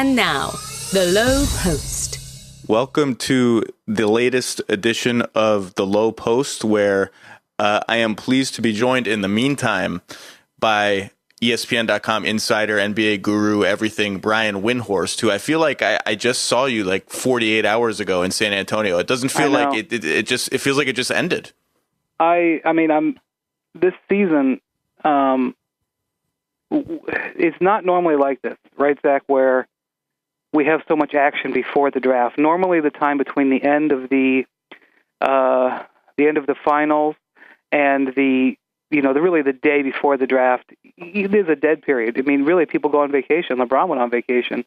And now, the Lowe Post. Welcome to the latest edition of the Lowe Post, where I am pleased to be joined in the meantime by ESPN.com insider, NBA guru, everything, Brian Windhorst, who I feel like I just saw you like 48 hours ago in San Antonio. It doesn't feel like it feels like it just ended. I mean, this season, it's not normally like this, right, Zach, where we have so much action before the draft. Normally the time between the end of the finals and the day before the draft, there's a dead period. I mean, really, people go on vacation. LeBron went on vacation.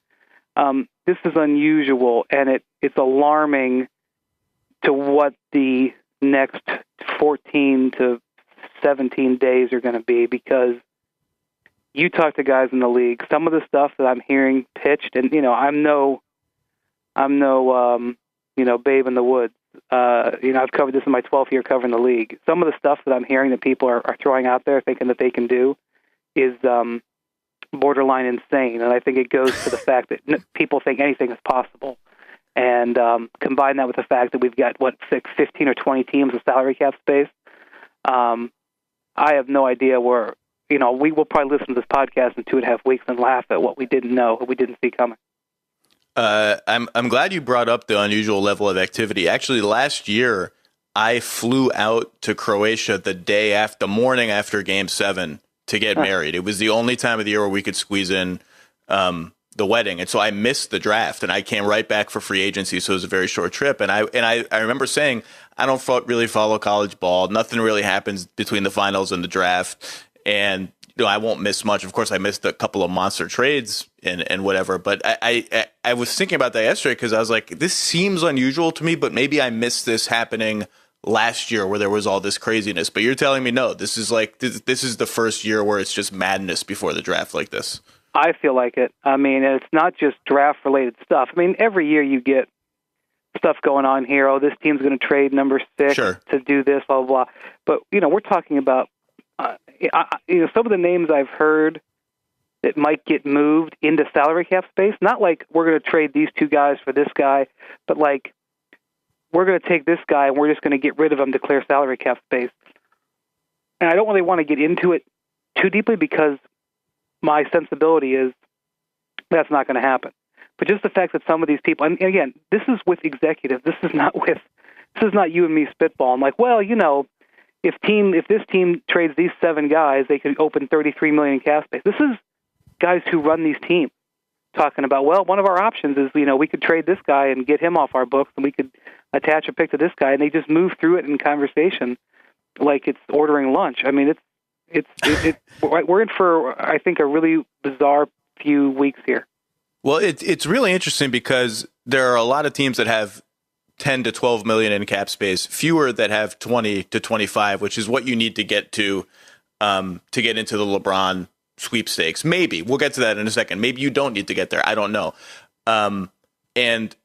This is unusual, and it's alarming to what the next 14 to 17 days are going to be, because you talk to guys in the league, some of the stuff that I'm hearing pitched, and I'm no babe in the woods. I've covered this in my 12th year covering the league. Some of the stuff that I'm hearing that people are throwing out there thinking that they can do is borderline insane. And I think it goes to the fact that people think anything is possible. And combine that with the fact that we've got, 15 or 20 teams with salary cap space. I have no idea where, we will probably listen to this podcast in 2.5 weeks and laugh at what we didn't know, what we didn't see coming. I'm glad you brought up the unusual level of activity. Actually, last year, I flew out to Croatia the morning after Game 7 to get married. It was the only time of the year where we could squeeze in the wedding. And so I missed the draft, and I came right back for free agency. So it was a very short trip. And I remember saying, I don't really follow college ball. Nothing really happens between the finals and the draft. And I won't miss much. Of course, I missed a couple of monster trades and whatever. But I was thinking about that yesterday because I was like, this seems unusual to me, but maybe I missed this happening last year where there was all this craziness. But you're telling me, no, this is the first year where it's just madness before the draft like this. I feel like it. I mean, it's not just draft-related stuff. I mean, every year you get stuff going on here. Oh, this team's going to trade number 6 to do this, blah, blah, blah. But, we're talking about some of the names I've heard that might get moved into salary cap space, not like we're going to trade these two guys for this guy, but like we're going to take this guy and we're just going to get rid of him to clear salary cap space. And I don't really want to get into it too deeply because my sensibility is that's not going to happen. But just the fact that some of these people, and again, this is with executives, this is not you and me spitballing. Like, well, if this team trades these 7 guys, they could open $33 million in cap space. This is guys who run these teams talking about, well, one of our options is, we could trade this guy and get him off our books, and we could attach a pick to this guy, and they just move through it in conversation like it's ordering lunch. I mean, we're in for, I think, a really bizarre few weeks here. Well, it's really interesting because there are a lot of teams that have 10 to 12 million in cap space, fewer that have 20 to 25, which is what you need to get to get into the LeBron sweepstakes. Maybe we'll get to that in a second. Maybe you don't need to get there. I don't know. And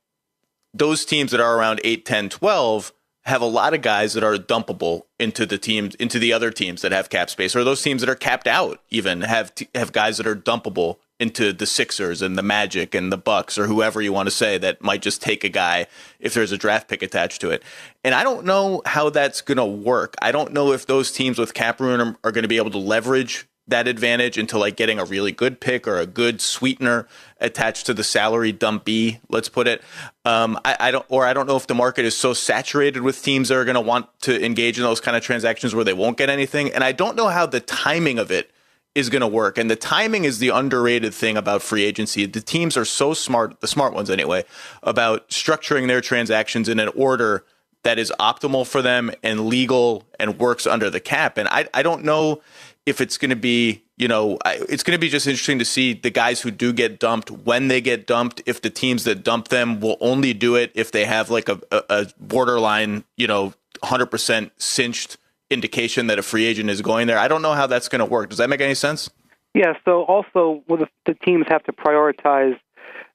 those teams that are around 8, 10, 12 have a lot of guys that are dumpable into the other teams that have cap space, or those teams that are capped out even have guys that are dumpable into the Sixers and the Magic and the Bucks or whoever you want to say that might just take a guy if there's a draft pick attached to it. And I don't know how that's going to work. I don't know if those teams with cap room are going to be able to leverage that advantage into like getting a really good pick or a good sweetener attached to the salary dump B, let's put it. I don't know if the market is so saturated with teams that are going to want to engage in those kind of transactions where they won't get anything. And I don't know how the timing of it is going to work. And the timing is the underrated thing about free agency. The teams are so smart, the smart ones anyway, about structuring their transactions in an order that is optimal for them and legal and works under the cap. And I don't know if it's going to be, it's going to be just interesting to see the guys who do get dumped, when they get dumped, if the teams that dump them will only do it if they have like a borderline, 100% cinched indication that a free agent is going there. I don't know how that's going to work. Does that make any sense? Yeah. So also, the teams have to prioritize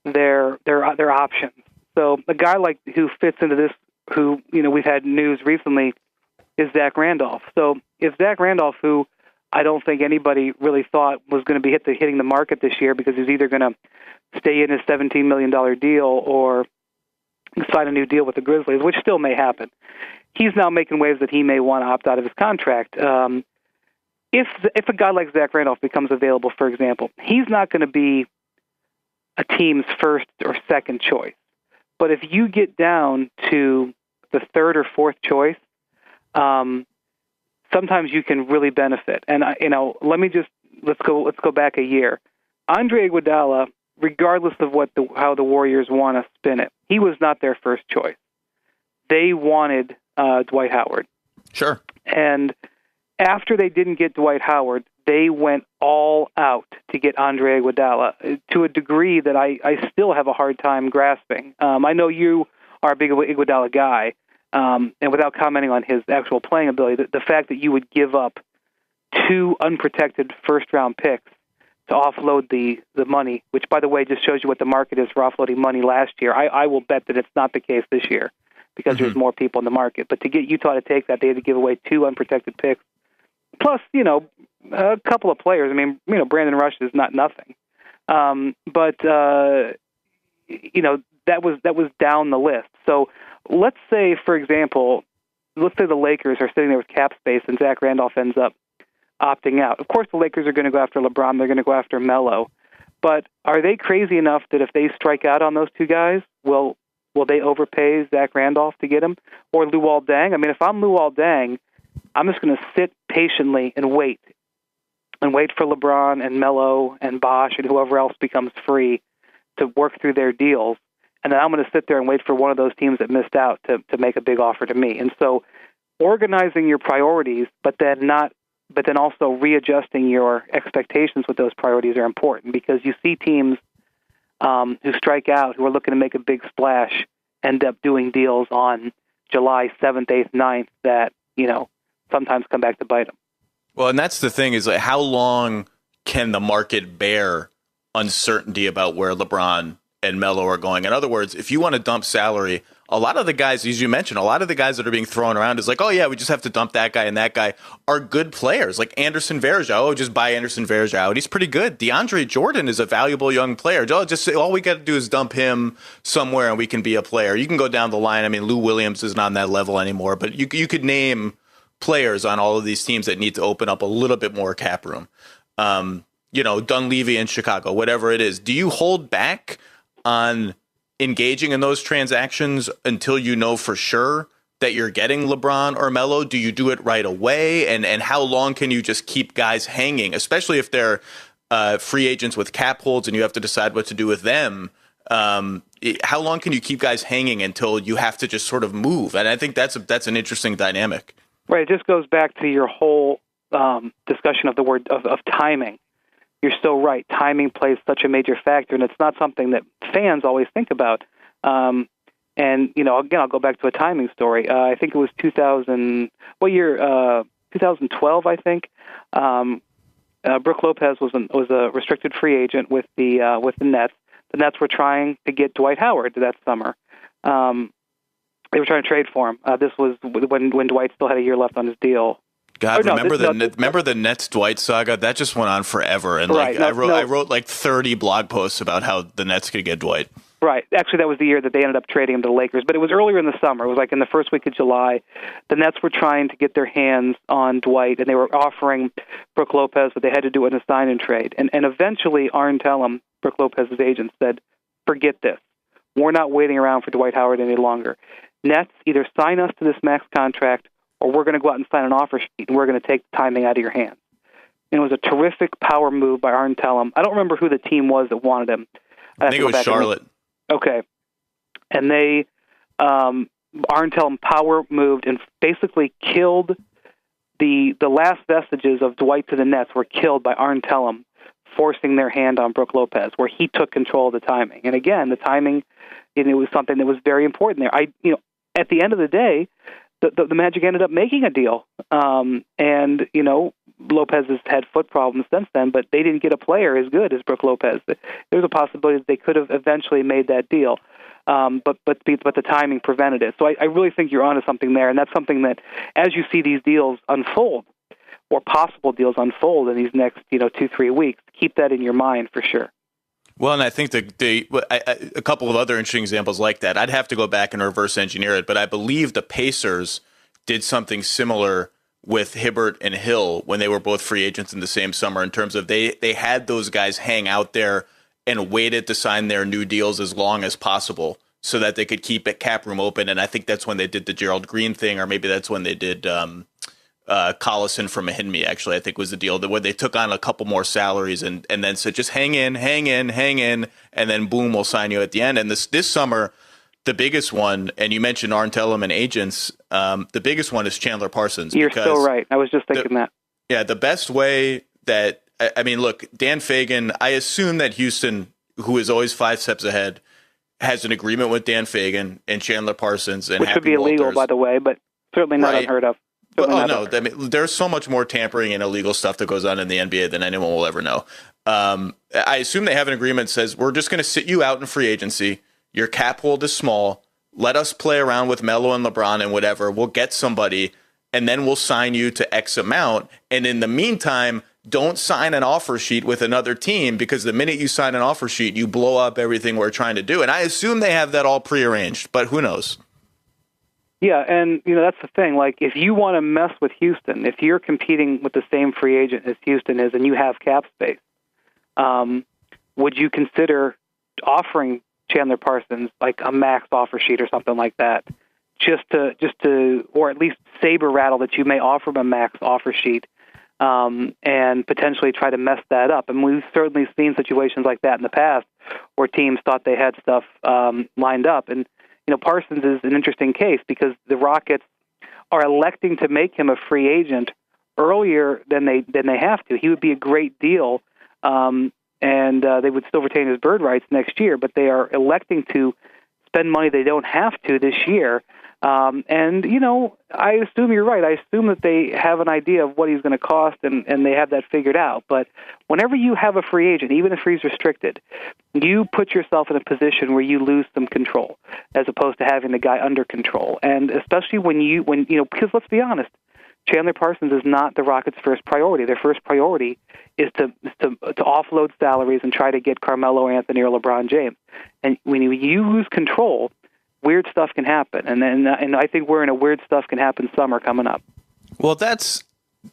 their options. So a guy like who fits into this, who we've had news recently, is Zach Randolph. So if Zach Randolph, who I don't think anybody really thought was going to be hitting the market this year, because he's either going to stay in his $17 million deal or sign a new deal with the Grizzlies, which still may happen. He's now making waves that he may want to opt out of his contract. If a guy like Zach Randolph becomes available, for example, he's not going to be a team's first or second choice. But if you get down to the third or fourth choice, sometimes you can really benefit. And let's go back a year. Andre Iguodala, regardless of how the Warriors want to spin it, he was not their first choice. They wanted Dwight Howard. Sure. And after they didn't get Dwight Howard, they went all out to get Andre Iguodala to a degree that I still have a hard time grasping. I know you are a big Iguodala guy, and without commenting on his actual playing ability, the fact that you would give up 2 unprotected first-round picks to offload the money, which, by the way, just shows you what the market is for offloading money last year. I will bet that it's not the case this year, because there's more people in the market. But to get Utah to take that, they had to give away 2 unprotected picks, plus, a couple of players. I mean, Brandon Rush is not nothing. But that was down the list. So let's say, for example, the Lakers are sitting there with cap space and Zach Randolph ends up opting out. Of course, the Lakers are going to go after LeBron. They're going to go after Melo. But are they crazy enough that if they strike out on those 2 guys, will they overpay Zach Randolph to get him? Or Luol Deng? I mean, if I'm Luol Deng, I'm just going to sit patiently and wait for LeBron and Melo and Bosh and whoever else becomes free to work through their deals. And then I'm going to sit there and wait for one of those teams that missed out to make a big offer to me. And so organizing your priorities, but then also readjusting your expectations with those priorities are important, because you see teams who strike out, who are looking to make a big splash, end up doing deals on July 7th, 8th, 9th that, sometimes come back to bite them. Well, and that's the thing, is like, how long can the market bear uncertainty about where LeBron and Melo are going? In other words, if you want to dump salary, a lot of the guys, as you mentioned, a lot of the guys that are being thrown around is like, oh yeah, we just have to dump that guy and that guy, are good players. Like Anderson Varejao, just buy Anderson Varejao, and he's pretty good. DeAndre Jordan is a valuable young player. All we got to do is dump him somewhere and we can be a player. You can go down the line. I mean, Lou Williams isn't on that level anymore, but you could name players on all of these teams that need to open up a little bit more cap room. Dunleavy in Chicago, whatever it is. Do you hold back on engaging in those transactions until you know for sure that you're getting LeBron or Melo? Do you do it right away? And how long can you just keep guys hanging, especially if they're free agents with cap holds and you have to decide what to do with them? How long can you keep guys hanging until you have to just sort of move? And I think that's an interesting dynamic. Right. It just goes back to your whole discussion of the word of timing. You're so right. Timing plays such a major factor, and it's not something that fans always think about. And, again, I'll go back to a timing story. I think it was 2012, I think. Brook Lopez was a restricted free agent with the Nets. The Nets were trying to get Dwight Howard that summer. They were trying to trade for him. This was when Dwight still had a year left on his deal. God, remember the Nets Dwight saga? That just went on forever. And I wrote like 30 blog posts about how the Nets could get Dwight. Right. Actually, that was the year that they ended up trading him to the Lakers. But it was earlier in the summer. It was like in the first week of July. The Nets were trying to get their hands on Dwight, and they were offering Brook Lopez, but they had to do it in a sign-and-trade. And eventually, Arn Tellem, Brook Lopez's agent, said, forget this. We're not waiting around for Dwight Howard any longer. Nets, either sign us to this max contract, or we're going to go out and sign an offer sheet, and we're going to take the timing out of your hands. And it was a terrific power move by Arn Tellem. I don't remember who the team was that wanted him. I think it was Charlotte. Okay. And they, Arn Tellem power moved and basically killed the last vestiges of Dwight to the Nets were killed by Arn Tellem forcing their hand on Brook Lopez, where he took control of the timing. And again, the timing, it was something that was very important there. At the end of the day, the Magic ended up making a deal. And Lopez has had foot problems since then, but they didn't get a player as good as Brook Lopez. There's a possibility that they could have eventually made that deal. But the timing prevented it. So I really think you're onto something there, and that's something that, as you see these deals unfold, or possible deals unfold in these next 2-3 weeks. Keep that in your mind for sure. Well, and I think a couple of other interesting examples like that, I'd have to go back and reverse engineer it, but I believe the Pacers did something similar with Hibbert and Hill when they were both free agents in the same summer, in terms of they had those guys hang out there and waited to sign their new deals as long as possible so that they could keep it cap room open. And I think that's when they did the Gerald Green thing, or maybe that's when they did Collison from Mahinmi, actually, I think was the deal, that where they took on a couple more salaries and then said, just hang in, and then boom, we'll sign you at the end. And this summer, the biggest one, and you mentioned Arndt Elliman agents, the biggest one is Chandler Parsons. You're so right. I was just thinking that. Yeah, the best way that, I mean, look, Dan Fagan, I assume that Houston, who is always 5 steps ahead, has an agreement with Dan Fagan and Chandler Parsons. And which Happy would be illegal, Walters. by the way, but certainly not unheard of. I mean, there's so much more tampering and illegal stuff that goes on in the NBA than anyone will ever know. I assume they have an agreement that says, we're just going to sit you out in free agency. Your cap hold is small. Let us play around with Melo and LeBron and whatever. We'll get somebody, and then we'll sign you to X amount. And in the meantime, don't sign an offer sheet with another team, because the minute you sign an offer sheet, you blow up everything we're trying to do. And I assume they have that all prearranged, but who knows? Yeah, and that's the thing. Like, if you want to mess with Houston, if you're competing with the same free agent as Houston is, and you have cap space, would you consider offering Chandler Parsons like a max offer sheet or something like that, just to, or at least saber rattle that you may offer him a max offer sheet, and potentially try to mess that up? And we've certainly seen situations like that in the past where teams thought they had stuff lined up. And Parsons is an interesting case because the Rockets are electing to make him a free agent earlier than they have to. He would be a great deal. And they would still retain his bird rights next year, but they are electing to spend money they don't have to this year. And I assume you're right. I assume that they have an idea of what he's going to cost, and they have that figured out. But whenever you have a free agent, even if he's restricted, you put yourself in a position where you lose some control, as opposed to having the guy under control. And especially when because let's be honest, Chandler Parsons is not the Rockets' first priority. Their first priority is to offload salaries and try to get Carmelo Anthony or LeBron James. And when you lose control, weird stuff can happen. And I think we're in a weird stuff can happen summer coming up. Well,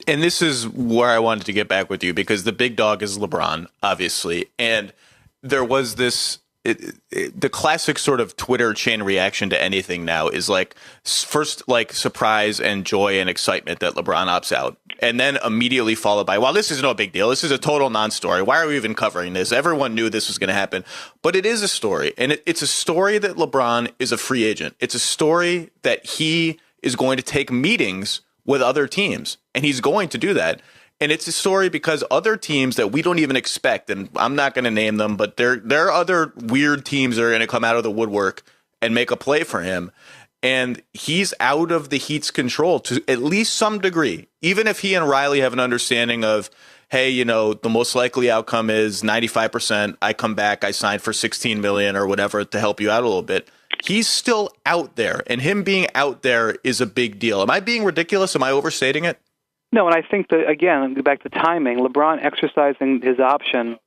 and this is where I wanted to get back with you, because the big dog is LeBron, obviously. And there was this, the classic sort of Twitter chain reaction to anything now is like, first, like, surprise and joy and excitement that LeBron opts out, and then immediately followed by, well, this is no big deal. This is a total non-story. Why are we even covering this? Everyone knew this was going to happen. But it is a story, and it's a story that LeBron is a free agent. It's a story that he is going to take meetings with other teams, and he's going to do that. And it's a story because other teams that we don't even expect, and I'm not going to name them, but there are other weird teams that are going to come out of the woodwork and make a play for him. And he's out of the Heat's control to at least some degree. Even if he and Riley have an understanding of, hey, the most likely outcome is 95%, I come back, I sign for $16 million or whatever to help you out a little bit. He's still out there, and him being out there is a big deal. Am I being ridiculous? Am I overstating it? No, and I think that, again, go back to timing, LeBron exercising his option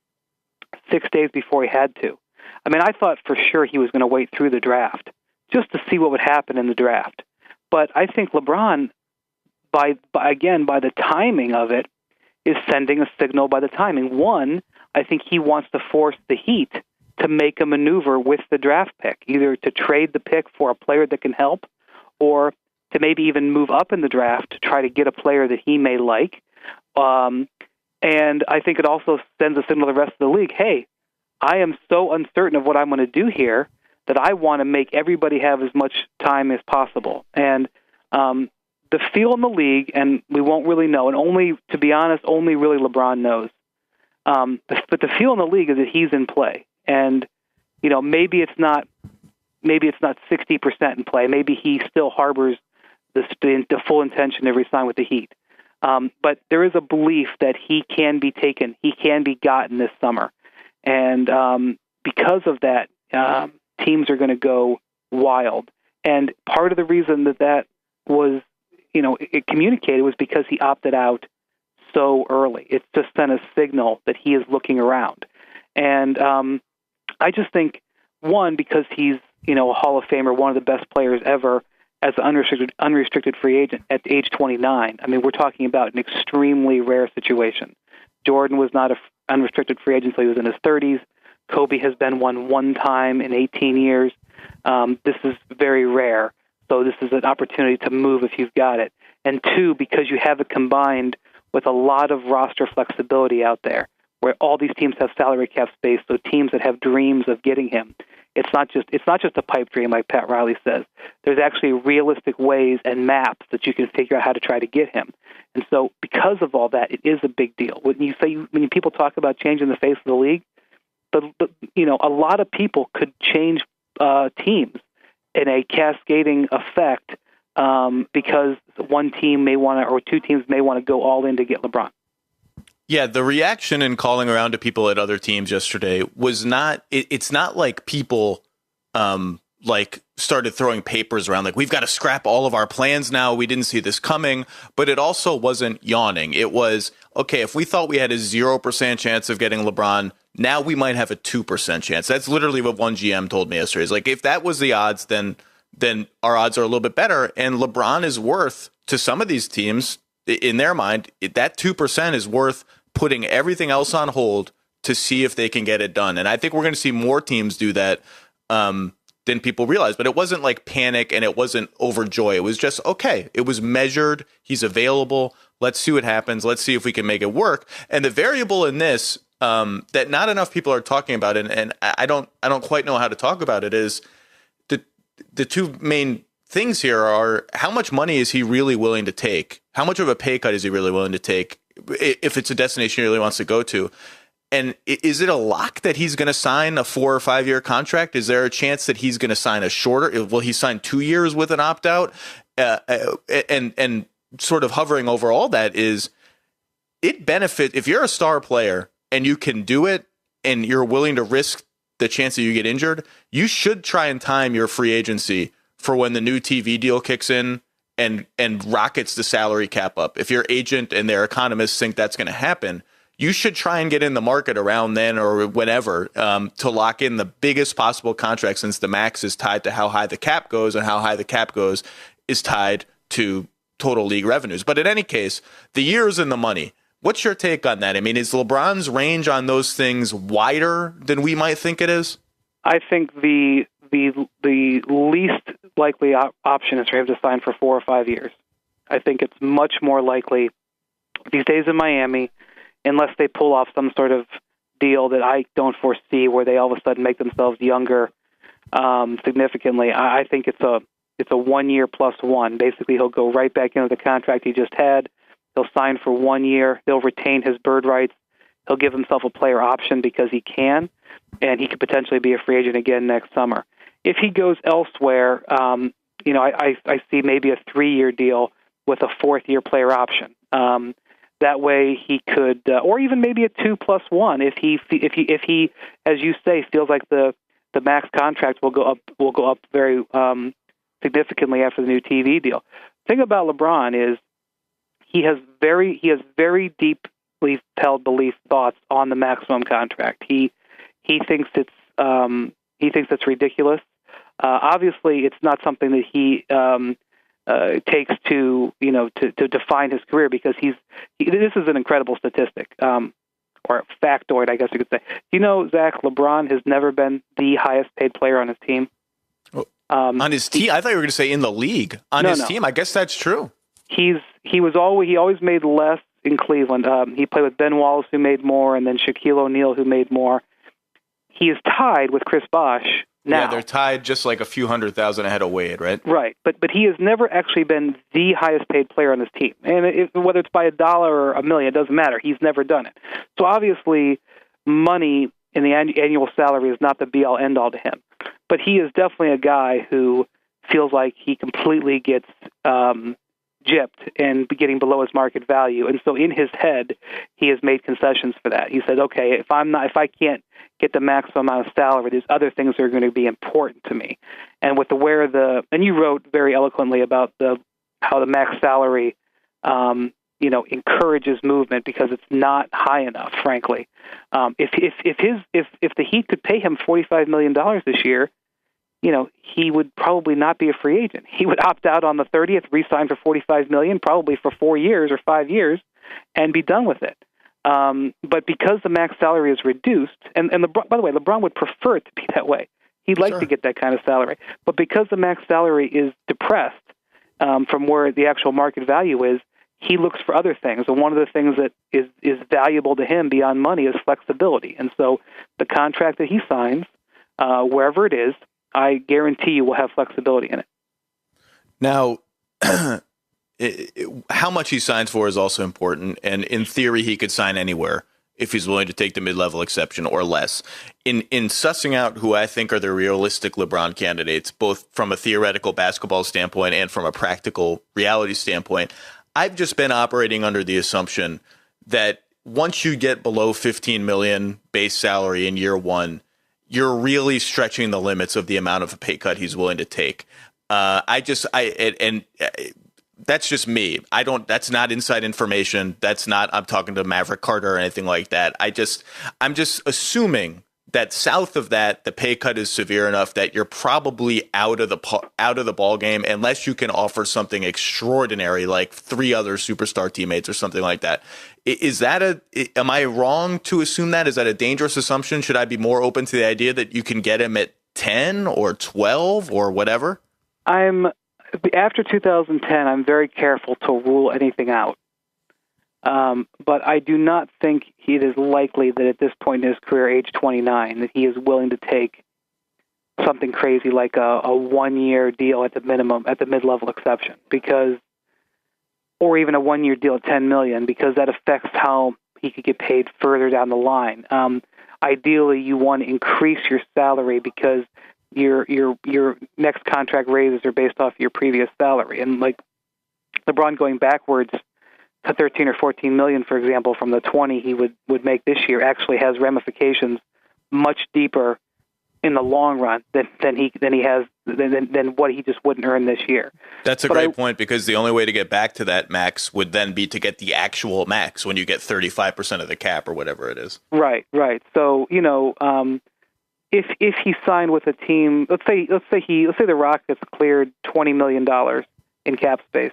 6 days before he had to. I mean, I thought for sure he was going to wait through the draft just to see what would happen in the draft. But I think LeBron, by the timing of it, is sending a signal by the timing. One, I think he wants to force the Heat to make a maneuver with the draft pick, either to trade the pick for a player that can help, or to maybe even move up in the draft to try to get a player that he may like. And I think it also sends a signal to the rest of the league, hey, I am so uncertain of what I'm going to do here that I want to make everybody have as much time as possible. And the feel in the league, and we won't really know, and only, to be honest, only really LeBron knows. But the feel in the league is that he's in play. And, maybe it's not 60% in play. Maybe he still harbors the full intention to resign with the Heat. But there is a belief that he can be taken, he can be gotten this summer. And because of that, teams are going to go wild. And part of the reason that was, it communicated was because he opted out so early. It's just sent a signal that he is looking around. And I just think, one, because he's, a Hall of Famer, one of the best players ever as an unrestricted free agent at age 29. I mean, we're talking about an extremely rare situation. Jordan was not an unrestricted free agent until he was in his 30s. Kobe has been one time in 18 years. This is very rare. So this is an opportunity to move if you've got it. And two, because you have it combined with a lot of roster flexibility out there, where all these teams have salary cap space, so teams that have dreams of getting him. It's not just a pipe dream like Pat Riley says. There's actually realistic ways and maps that you can figure out how to try to get him. And so because of all that, it is a big deal. When people talk about changing the face of the league, a lot of people could change teams in a cascading effect because one team may want to, or two teams may want to go all in to get LeBron. Yeah, the reaction and calling around to people at other teams yesterday was not. It's not like people started throwing papers around like we've got to scrap all of our plans now. We didn't see this coming, but it also wasn't yawning. It was okay. If we thought we had a 0% chance of getting LeBron, now we might have a 2% chance. That's literally what one GM told me yesterday. It's like if that was the odds, then our odds are a little bit better. And LeBron is worth to some of these teams. In their mind, that 2% is worth putting everything else on hold to see if they can get it done. And I think we're going to see more teams do that than people realize. But it wasn't like panic and it wasn't overjoy. It was just, okay, it was measured. He's available. Let's see what happens. Let's see if we can make it work. And the variable in this that not enough people are talking about, and I don't quite know how to talk about it, is the two main things here are how much money is he really willing to take? How much of a pay cut is he really willing to take if it's a destination he really wants to go to? And is it a lock that he's going to sign a 4 or 5 year contract? Is there a chance that he's going to sign a shorter? Will he sign 2 years with an opt out? And sort of hovering over all that is it benefit if you're a star player and you can do it and you're willing to risk the chance that you get injured. You should try and time your free agency for when the new TV deal kicks in and rockets the salary cap up. If your agent and their economists think that's going to happen, you should try and get in the market around then or whenever to lock in the biggest possible contract, since the max is tied to how high the cap goes, and how high the cap goes is tied to total league revenues. But in any case, the years and the money, what's your take on that? I mean, is LeBron's range on those things wider than we might think it is? I think the least likely option is for him to sign for 4 or 5 years. I think it's much more likely these days in Miami, unless they pull off some sort of deal that I don't foresee, where they all of a sudden make themselves younger significantly. I think it's a 1 year plus one. Basically, he'll go right back into the contract he just had. He'll sign for 1 year. They'll retain his bird rights. He'll give himself a player option because he can, and he could potentially be a free agent again next summer. If he goes elsewhere, I see maybe a 3-year deal with a 4th year player option. That way he could, or even maybe a 2+1 if he, as you say, feels like the max contract will go up very significantly after the new TV deal. The thing about LeBron is he has very deeply held thoughts on the maximum contract. He thinks it's ridiculous. Obviously, it's not something that he takes to define his career, because this is an incredible statistic, or factoid, I guess you could say. Do you know, Zach, LeBron has never been the highest paid player on his team? On his team? I thought you were going to say in the league. On his team? I guess that's true. He always made less in Cleveland. He played with Ben Wallace, who made more, and then Shaquille O'Neal, who made more. He is tied with Chris Bosh now. Yeah, they're tied just like a few $100,000 ahead of Wade, right? Right, but he has never actually been the highest paid player on this team. And whether it's by $1 or $1 million, it doesn't matter. He's never done it. So obviously, money in the annual salary is not the be-all, end-all to him. But he is definitely a guy who feels like he completely gets gypped and getting below his market value. And so in his head, he has made concessions for that. He said, okay, if I can't get the maximum amount of salary, there's other things that are going to be important to me. And and you wrote very eloquently about how the max salary encourages movement because it's not high enough, frankly. If the Heat could pay him $45 million this year, he would probably not be a free agent. He would opt out on the 30th, re-sign for $45 million, probably for 4 years or 5 years, and be done with it. But because the max salary is reduced, and by the way, LeBron would prefer it to be that way. He'd like to get that kind of salary. But because the max salary is depressed from where the actual market value is, he looks for other things. And one of the things that is valuable to him beyond money is flexibility. And so the contract that he signs, wherever it is, I guarantee you will have flexibility in it. Now, how much he signs for is also important. And in theory, he could sign anywhere if he's willing to take the mid-level exception or less. In sussing out who I think are the realistic LeBron candidates, both from a theoretical basketball standpoint and from a practical reality standpoint, I've just been operating under the assumption that once you get below $15 million base salary in year one, you're really stretching the limits of the amount of a pay cut he's willing to take. That's just me. That's not inside information. I'm talking to Maverick Carter or anything like that. I'm just assuming that south of that, the pay cut is severe enough that you're probably out of the ball game unless you can offer something extraordinary like 3 other superstar teammates or something like that. Am I wrong to assume that? Is that a dangerous assumption? Should I be more open to the idea that you can get him at 10 or 12 or whatever? After 2010, I'm very careful to rule anything out. But I do not think it is likely that at this point in his career, age 29, that he is willing to take something crazy like a 1-year deal at the minimum, at the mid-level exception, or even a 1-year deal at $10 million, because that affects how he could get paid further down the line. Ideally, you want to increase your salary because your next contract raises are based off your previous salary. And like LeBron going backwards to 13 or 14 million, for example, from the 20 he would make this year, actually has ramifications much deeper in the long run than what he just wouldn't earn this year. That's a great point, because the only way to get back to that max would then be to get the actual max when you get 35% of the cap or whatever it is. Right. So, if he signed with a team, let's say the Rockets cleared $20 million in cap space,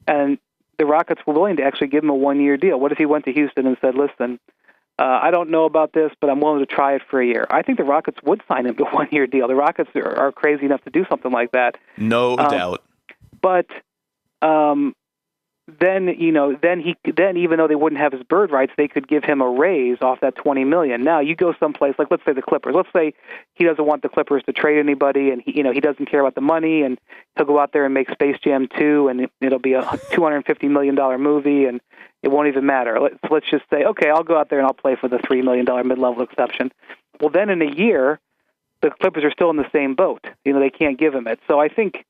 and the Rockets were willing to actually give him a 1-year deal. What if he went to Houston and said, listen, I don't know about this, but I'm willing to try it for a year? I think the Rockets would sign him to a 1-year deal. The Rockets are crazy enough to do something like that. No doubt. But then even though they wouldn't have his bird rights, they could give him a raise off that $20 million. Now you go someplace like, let's say the Clippers. Let's say he doesn't want the Clippers to trade anybody, and he doesn't care about the money, and he'll go out there and make Space Jam 2, and it'll be a $250 million movie, and it won't even matter. Let's just say, okay, I'll go out there and I'll play for the $3 million mid-level exception. Well, then in a year, the Clippers are still in the same boat. They can't give him it. So I think,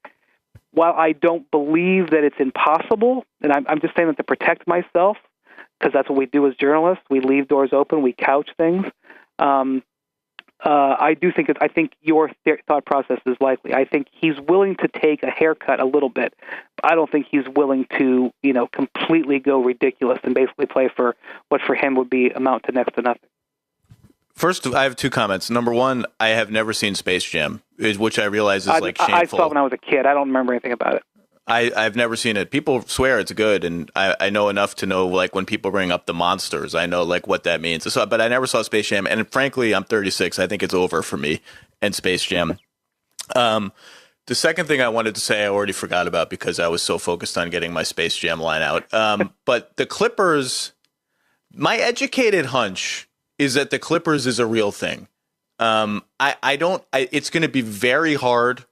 while I don't believe that it's impossible, and I'm just saying that to protect myself, because that's what we do as journalists, we leave doors open, we couch things. I think your thought process is likely. I think he's willing to take a haircut a little bit. I don't think he's willing to, completely go ridiculous and basically play for what for him would be amount to next to nothing. First, I have 2 comments. Number one, I have never seen Space Jam, which I realize is shameful. I saw it when I was a kid. I don't remember anything about it. I've never seen it. People swear it's good, and I know enough to know, when people bring up the monsters, I know what that means. So, but I never saw Space Jam, and frankly, I'm 36. I think it's over for me and Space Jam. The second thing I wanted to say, I already forgot about because I was so focused on getting my Space Jam line out. But the Clippers, my educated hunch is that the Clippers is a real thing. It's going to be very hard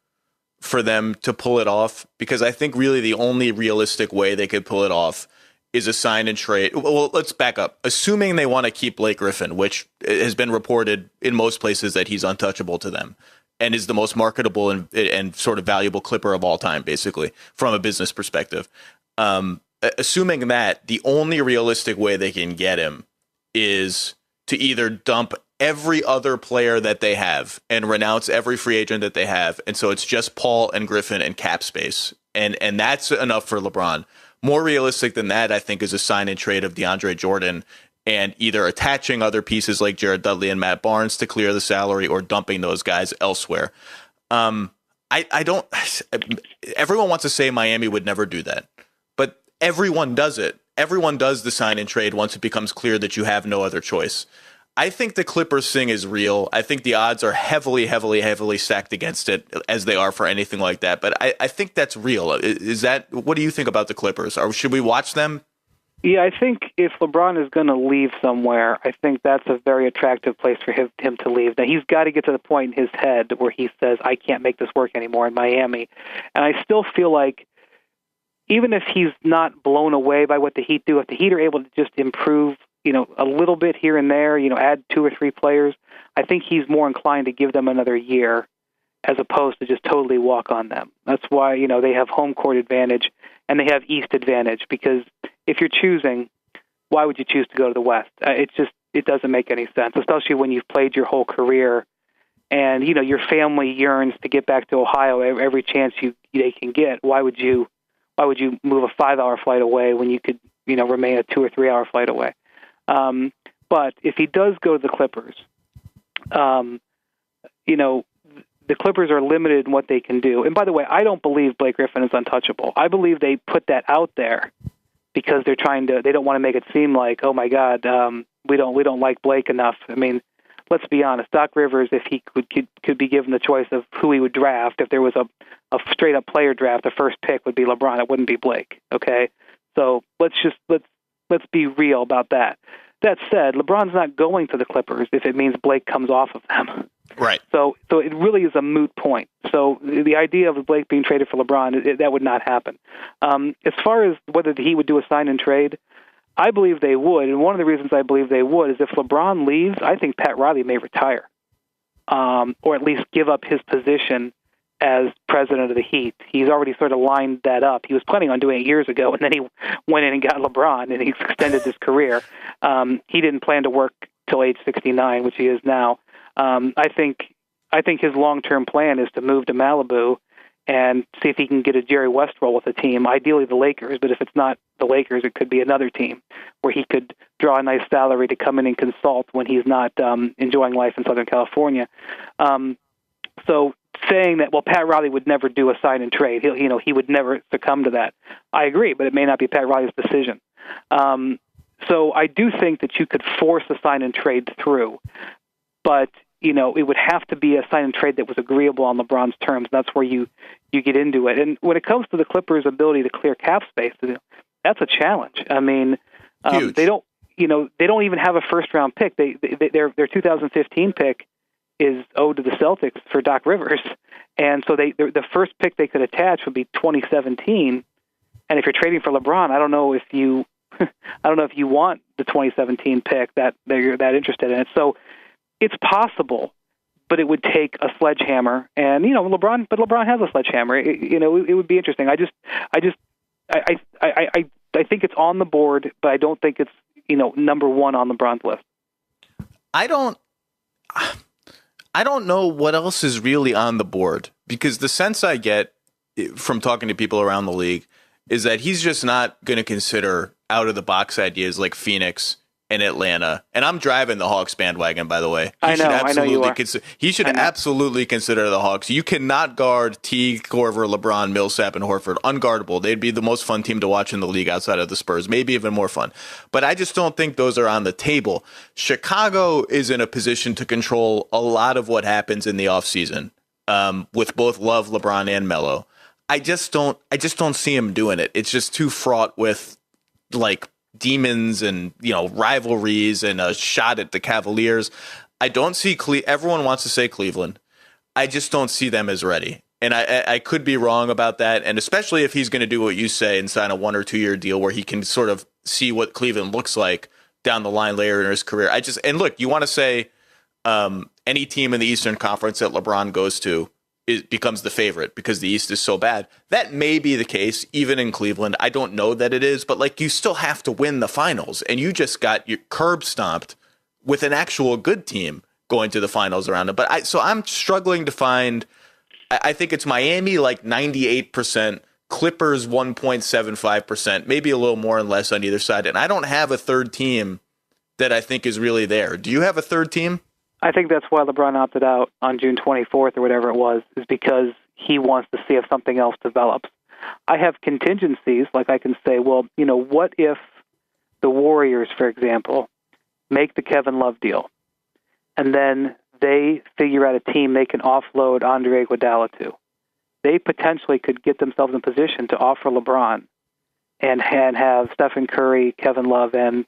for them to pull it off, because I think really the only realistic way they could pull it off is a sign and trade. Well, let's back up. Assuming they want to keep Blake Griffin, which has been reported in most places that he's untouchable to them and is the most marketable and sort of valuable Clipper of all time, basically, from a business perspective. Assuming that, the only realistic way they can get him is to either dump every other player that they have and renounce every free agent that they have. And so it's just Paul and Griffin and cap space. And that's enough for LeBron. More realistic than that, I think, is a sign and trade of DeAndre Jordan and either attaching other pieces like Jared Dudley and Matt Barnes to clear the salary or dumping those guys elsewhere. I don't. Everyone wants to say Miami would never do that, but everyone does it. Everyone does the sign and trade once it becomes clear that you have no other choice. I think the Clippers thing is real. I think the odds are heavily, heavily, heavily stacked against it, as they are for anything like that. But I think that's real. Is that, what do you think about the Clippers? Or should we watch them? Yeah, I think if LeBron is going to leave somewhere, I think that's a very attractive place for him to leave. Now, he's got to get to the point in his head where he says, I can't make this work anymore in Miami. And I still feel like even if he's not blown away by what the Heat do, if the Heat are able to just improve, a little bit here and there, add 2 or 3 players, I think he's more inclined to give them another year as opposed to just totally walk on them. That's why, they have home court advantage and they have East advantage, because if you're choosing, why would you choose to go to the West? It doesn't make any sense, especially when you've played your whole career and, your family yearns to get back to Ohio every chance they can get. Why would you move a 5-hour flight away when you could, remain a 2 or 3 hour flight away? But if he does go to the Clippers, the Clippers are limited in what they can do. And by the way, I don't believe Blake Griffin is untouchable. I believe they put that out there because they don't want to make it seem like, oh my God, we don't like Blake enough. I mean, let's be honest. Doc Rivers, if he could be given the choice of who he would draft, if there was a straight up player draft, the first pick would be LeBron. It wouldn't be Blake. Okay, so let's be real about that. That said, LeBron's not going to the Clippers if it means Blake comes off of them. Right. So it really is a moot point. So the idea of Blake being traded for LeBron, that would not happen. As far as whether he would do a sign and trade, I believe they would. And one of the reasons I believe they would is if LeBron leaves, I think Pat Riley may retire, or at least give up his position as president of the Heat. He's already sort of lined that up. He was planning on doing it years ago, and then he went in and got LeBron, and he's extended his career. He didn't plan to work till age 69, which he is now. I think his long-term plan is to move to Malibu and see if he can get a Jerry West role with the team, ideally the Lakers, but if it's not the Lakers, it could be another team where he could draw a nice salary to come in and consult when he's not enjoying life in Southern California. So saying that, well, Pat Riley would never do a sign and trade, he would never succumb to that. I agree, but it may not be Pat Riley's decision. So I do think that you could force a sign and trade through, but it would have to be a sign and trade that was agreeable on LeBron's terms. That's where you get into it. And when it comes to the Clippers' ability to clear cap space, that's a challenge. I mean, they don't even have a first round pick. Their 2015 pick is owed to the Celtics for Doc Rivers, and so the first pick they could attach would be 2017. And if you're trading for LeBron, I don't know if you want the 2017 pick that you're that interested in it. So it's possible, but it would take a sledgehammer. And LeBron has a sledgehammer. It would be interesting. I think it's on the board, but I don't think it's number one on LeBron's list. I don't know what else is really on the board, because the sense I get from talking to people around the league is that he's just not going to consider out of the box ideas like Phoenix and Atlanta. And I'm driving the Hawks bandwagon, by the way. I know you are. He should absolutely consider the Hawks. You cannot guard Teague, Korver, LeBron, Millsap, and Horford. Unguardable. They'd be the most fun team to watch in the league outside of the Spurs. Maybe even more fun. But I just don't think those are on the table. Chicago is in a position to control a lot of what happens in the offseason with both Love, LeBron, and Melo. I just don't see him doing it. It's just too fraught with like demons and rivalries and a shot at the Cavaliers. I don't see everyone wants to say Cleveland. I just don't see them as ready. And I could be wrong about that. And especially if he's going to do what you say and sign a 1 or 2 year deal where he can sort of see what Cleveland looks like down the line later in his career. And look, you want to say any team in the Eastern Conference that LeBron goes to becomes the favorite because the East is so bad. That may be the case, even in Cleveland. I don't know that it is, but you still have to win the finals, and you just got your curb stomped with an actual good team going to the finals around it. But so I'm struggling to find. I think it's Miami 98%, Clippers 1.75%, maybe a little more and less on either side. And I don't have a third team that I think is really there. Do you have a third team? I think that's why LeBron opted out on June 24th or whatever it was, is because he wants to see if something else develops. I have contingencies, like I can say, well, what if the Warriors, for example, make the Kevin Love deal, and then they figure out a team they can offload Andre Iguodala to. They potentially could get themselves in position to offer LeBron and have Stephen Curry, Kevin Love, and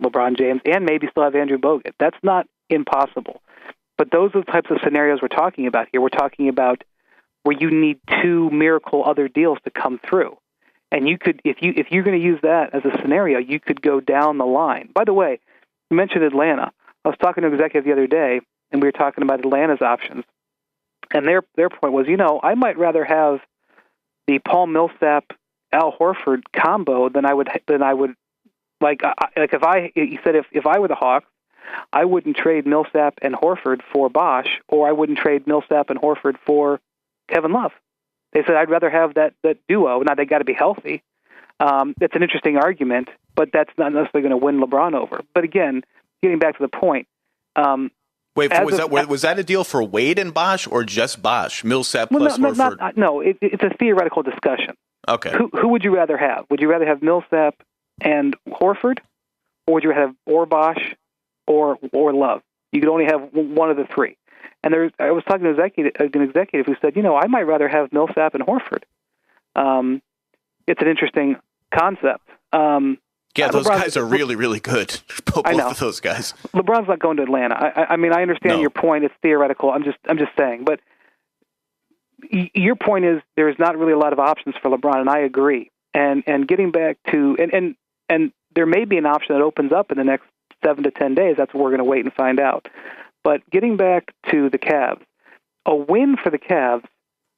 LeBron James, and maybe still have Andrew Bogut. That's not impossible. But those are the types of scenarios we're talking about here. We're talking about where you need two miracle other deals to come through. And you could, if you're going to use that as a scenario, you could go down the line. By the way, you mentioned Atlanta. I was talking to an executive the other day, and we were talking about Atlanta's options. And their point was, I might rather have the Paul Millsap, Al Horford combo than I would like he said if I were the Hawks, I wouldn't trade Millsap and Horford for Bosh, or I wouldn't trade Millsap and Horford for Kevin Love. They said I'd rather have that duo. Now they got to be healthy. It's an interesting argument, but that's not necessarily going to win LeBron over. But again, getting back to the point. Wait, was that a deal for Wade and Bosh, or just Bosh? Millsap plus Horford? No, it's a theoretical discussion. Okay. Who would you rather have? Would you rather have Millsap and Horford, or would you rather have Bosh or Love? You could only have one of the three. And I was talking to an executive who said, I might rather have Millsap and Horford. It's an interesting concept. Yeah, those guys are really, really good. Both of those guys. LeBron's not going to Atlanta. I mean, I understand your point. It's theoretical. I'm just saying. But your point is there's not really a lot of options for LeBron, and I agree. And getting back to and there may be an option that opens up in the next 7 to 10 days. That's what we're going to wait and find out. But getting back to the Cavs, a win for the Cavs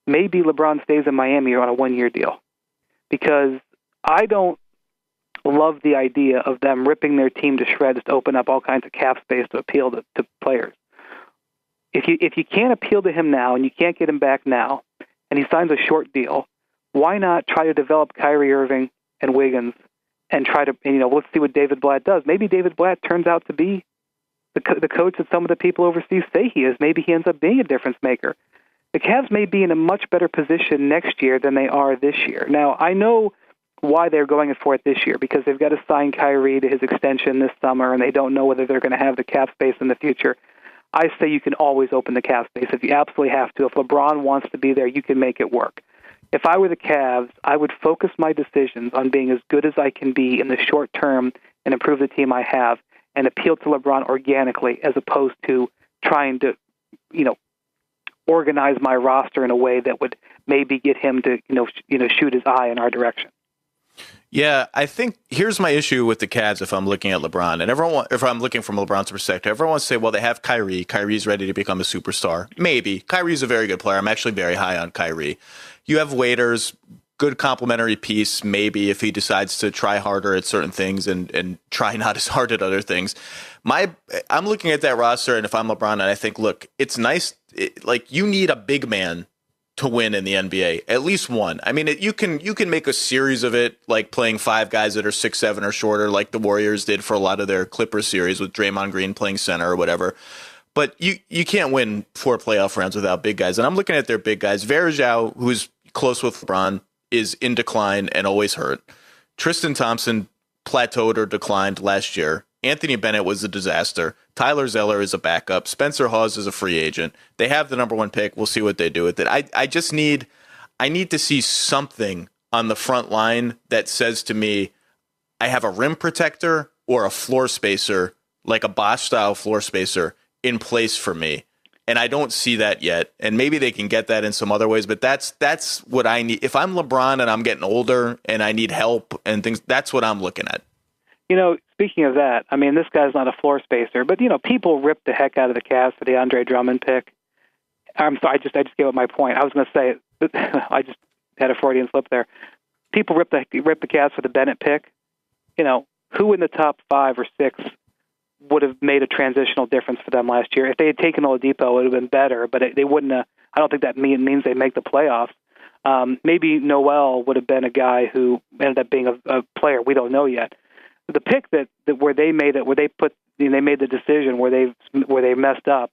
may be LeBron stays in Miami on a 1-year deal, because I don't love the idea of them ripping their team to shreds to open up all kinds of cap space to appeal to players. If you can't appeal to him now and you can't get him back now, and he signs a short deal, why not try to develop Kyrie Irving and Wiggins and try to, let's see what David Blatt does. Maybe David Blatt turns out to be the coach that some of the people overseas say he is. Maybe he ends up being a difference maker. The Cavs may be in a much better position next year than they are this year. Now, I know why they're going for it this year, because they've got to sign Kyrie to his extension this summer, and they don't know whether they're going to have the cap space in the future. I say you can always open the cap space if you absolutely have to. If LeBron wants to be there, you can make it work. If I were the Cavs, I would focus my decisions on being as good as I can be in the short term and improve the team I have and appeal to LeBron organically, as opposed to trying to, organize my roster in a way that would maybe get him to, shoot his eye in our direction. Yeah, I think here's my issue with the Cavs if I'm looking at LeBron. And if I'm looking from LeBron's perspective, everyone wants to say, well, they have Kyrie. Kyrie's ready to become a superstar. Maybe. Kyrie's a very good player. I'm actually very high on Kyrie. You have Waiters, good complementary piece, maybe, if he decides to try harder at certain things and try not as hard at other things. I'm looking at that roster, and if I'm LeBron, and I think, look, it's nice. You need a big man to win in the NBA, at least one. I mean, you can make a series of it, like playing 5 guys that are 6'7" or shorter, like the Warriors did for a lot of their Clippers series with Draymond Green playing center or whatever. But you can't win 4 playoff rounds without big guys. And I'm looking at their big guys. Varejao, who's close with LeBron, is in decline and always hurt. Tristan Thompson plateaued or declined last year. Anthony Bennett was a disaster. Tyler Zeller is a backup. Spencer Hawes is a free agent. They have the number 1 pick. We'll see what they do with it. I need to see something on the front line that says to me, I have a rim protector or a floor spacer, like a Bosch style floor spacer, in place for me. And I don't see that yet. And maybe they can get that in some other ways, but that's what I need. If I'm LeBron and I'm getting older and I need help and things, that's what I'm looking at. Speaking of that, I mean, this guy's not a floor spacer, but, people ripped the heck out of the Cavs for the Andre Drummond pick. I'm sorry, I just gave up my point. I was going to say, I just had a Freudian slip there. People ripped the Cavs for the Bennett pick. Who in the top 5 or 6 would have made a transitional difference for them last year? If they had taken Oladipo, it would have been better, but they wouldn't have. I don't think that means they make the playoffs. Maybe Noel would have been a guy who ended up being a player. We don't know yet. The pick that where they made the decision where they messed up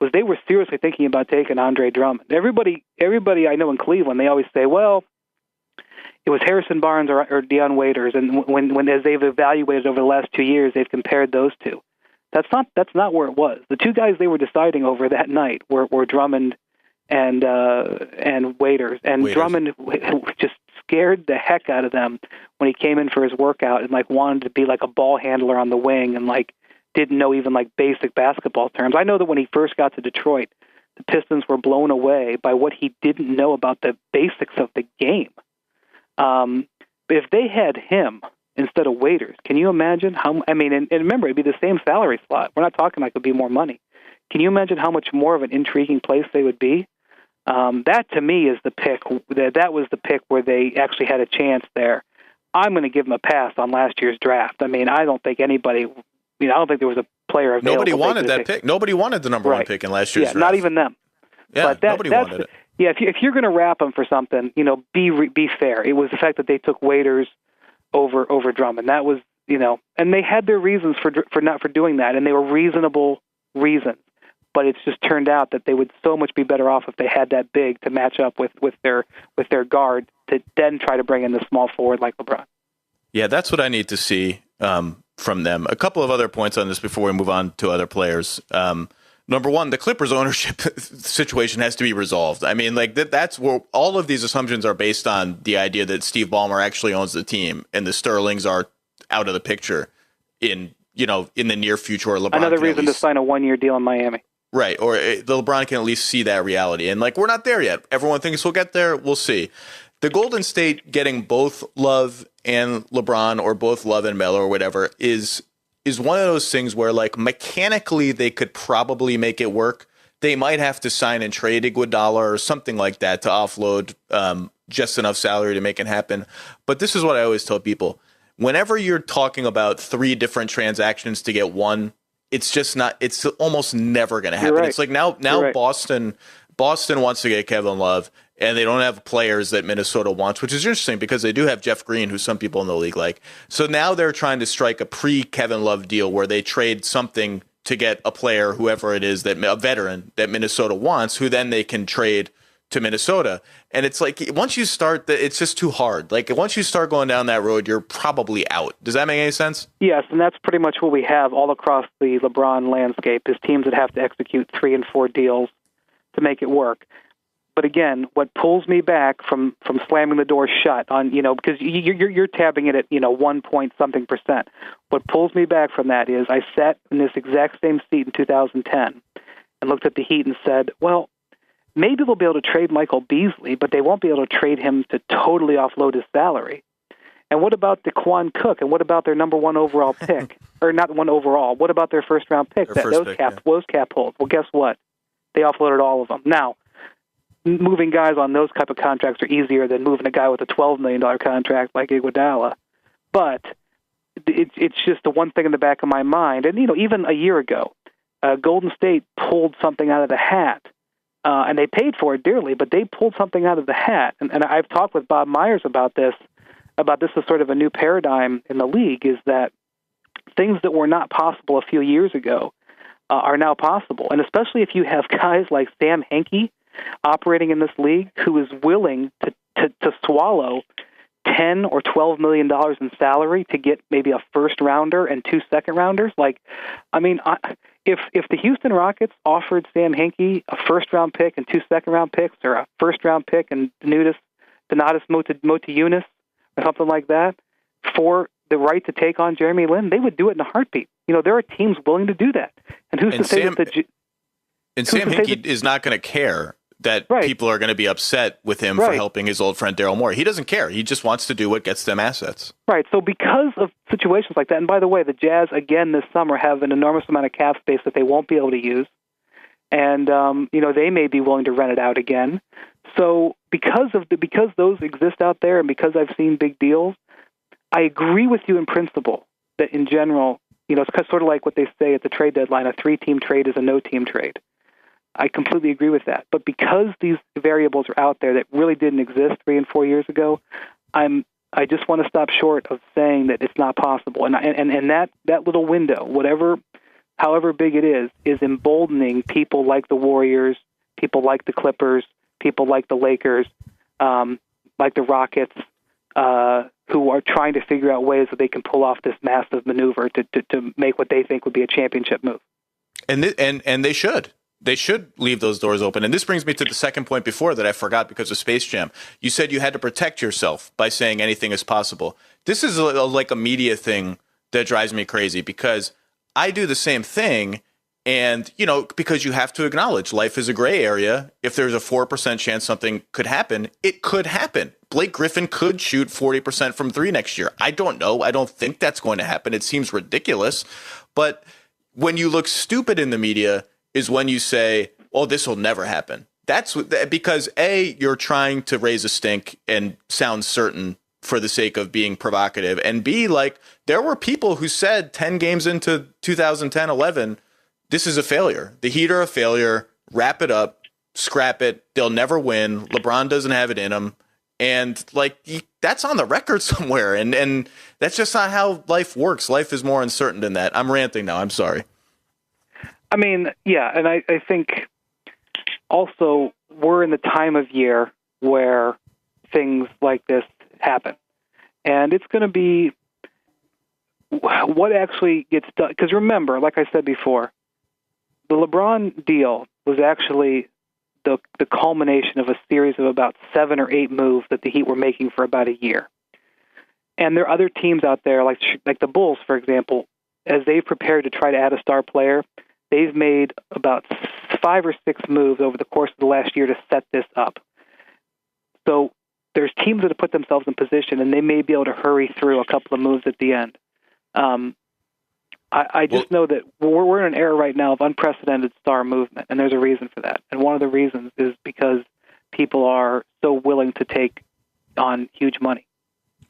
was they were seriously thinking about taking Andre Drummond. Everybody I know in Cleveland, they always say, well, it was Harrison Barnes or Deion Waiters, and when as they've evaluated over the last 2 years, they've compared those two. That's not where it was. The two guys they were deciding over that night were Drummond and Waiters. And Waiters. Drummond just scared the heck out of them when he came in for his workout and wanted to be like a ball handler on the wing and didn't know even basic basketball terms. I know that when he first got to Detroit, the Pistons were blown away by what he didn't know about the basics of the game. But if they had him instead of Waiters, can you imagine how? I mean, and remember, it'd be the same salary slot. We're not talking it'd be more money. Can you imagine how much more of an intriguing place they would be? That to me is the pick. That was the pick where they actually had a chance there. I'm going to give them a pass on last year's draft. I mean, I don't think anybody. I don't think there was a player available. Nobody wanted that pick. Nobody wanted the number one pick in last year's draft. Not even them. Yeah, but nobody wanted it. Yeah, if you're going to wrap them for something, be fair. It was the fact that they took Waiters over Drummond. That was, and they had their reasons for doing that, and they were reasonable reasons. But it's just turned out that they would so much be better off if they had that big to match up with their guard to then try to bring in the small forward like LeBron. Yeah, that's what I need to see from them. A couple of other points on this before we move on to other players. Number one, the Clippers ownership situation has to be resolved. I mean, that's where all of these assumptions are based on the idea that Steve Ballmer actually owns the team and the Sterlings are out of the picture in the near future. Or LeBron another reason to sign a 1-year deal in Miami. Right, or the LeBron can at least see that reality. And we're not there yet. Everyone thinks we'll get there. We'll see. The Golden State getting both Love and LeBron or both Love and Melo or whatever is one of those things where mechanically they could probably make it work. They might have to sign and trade Iguodala or something like that to offload just enough salary to make it happen. But this is what I always tell people. Whenever you're talking about 3 different transactions to get one, it's just not. It's almost never going to happen. Right. It's now right. Boston wants to get Kevin Love, and they don't have players that Minnesota wants, which is interesting because they do have Jeff Green, who some people in the league like. So now they're trying to strike a pre-Kevin Love deal where they trade something to get a player, whoever it is, a veteran that Minnesota wants, who then they can trade to Minnesota. And it's once you start, it's just too hard. Once you start going down that road, you're probably out. Does that make any sense? Yes, and that's pretty much what we have all across the LeBron landscape is teams that have to execute 3 and 4 deals to make it work. But again, what pulls me back from slamming the door shut on, because you're tabbing it at, 1 point something %. What pulls me back from that is I sat in this exact same seat in 2010 and looked at the Heat and said, well, maybe they'll be able to trade Michael Beasley, but they won't be able to trade him to totally offload his salary. And what about DeQuan Cook? And what about their number 1 overall pick? Or not 1 overall. What about their first-round pick? Those cap holds. Well, guess what? They offloaded all of them. Now, moving guys on those type of contracts are easier than moving a guy with a $12 million contract like Iguodala. But it's just the one thing in the back of my mind. And, even a year ago, Golden State pulled something out of the hat. And they paid for it dearly, but they pulled something out of the hat. And I've talked with Bob Myers about this as sort of a new paradigm in the league, is that things that were not possible a few years ago are now possible. And especially if you have guys like Sam Hinkie operating in this league who is willing to swallow $10 or $12 million in salary to get maybe a first rounder and 2 second rounders. If the Houston Rockets offered Sam Hinkie a first round pick and 2 second round picks, or a first round pick and Donatas Motiejunas or something like that for the right to take on Jeremy Lin, they would do it in a heartbeat. There are teams willing to do that. And who's to say that Sam Hinkie is not going to care that people are going to be upset with him for helping his old friend Daryl Morey. He doesn't care. He just wants to do what gets them assets. Right. So because of situations like that, and by the way, the Jazz, again, this summer have an enormous amount of cap space that they won't be able to use. And, they may be willing to rent it out again. So because those exist out there and because I've seen big deals, I agree with you in principle that in general, it's sort of like what they say at the trade deadline, a 3-team trade is a no-team trade. I completely agree with that. But because these variables are out there that really didn't exist 3 and 4 years ago, I just want to stop short of saying that it's not possible. And that little window, however big it is emboldening people like the Warriors, people like the Clippers, people like the Lakers, like the Rockets, who are trying to figure out ways that they can pull off this massive maneuver to make what they think would be a championship move. And they should. They should leave those doors open. And this brings me to the second point before that I forgot because of Space Jam. You said you had to protect yourself by saying anything is possible. This is like a media thing that drives me crazy because I do the same thing. And, because you have to acknowledge life is a gray area. If there's a 4% chance something could happen, it could happen. Blake Griffin could shoot 40% from 3 next year. I don't know. I don't think that's going to happen. It seems ridiculous. But when you look stupid in the media is when you say, oh, this will never happen. That's because A, you're trying to raise a stink and sound certain for the sake of being provocative. And B, there were people who said 10 games into 2010-11, this is a failure. The Heat are a failure. Wrap it up. Scrap it. They'll never win. LeBron doesn't have it in him. And that's on the record somewhere. And that's just not how life works. Life is more uncertain than that. I'm ranting now. I'm sorry. I mean, yeah. And I think also we're in the time of year where things like this happen. And it's going to be what actually gets done. Because remember, like I said before, the LeBron deal was actually the culmination of a series of about 7 or 8 moves that the Heat were making for about a year. And there are other teams out there, like the Bulls, for example, as they've prepared to try to add a star player, they've made about 5 or 6 moves over the course of the last year to set this up. So there's teams that have put themselves in position, and they may be able to hurry through a couple of moves at the end. I just know that we're in an era right now of unprecedented star movement, and there's a reason for that. And one of the reasons is because people are so willing to take on huge money.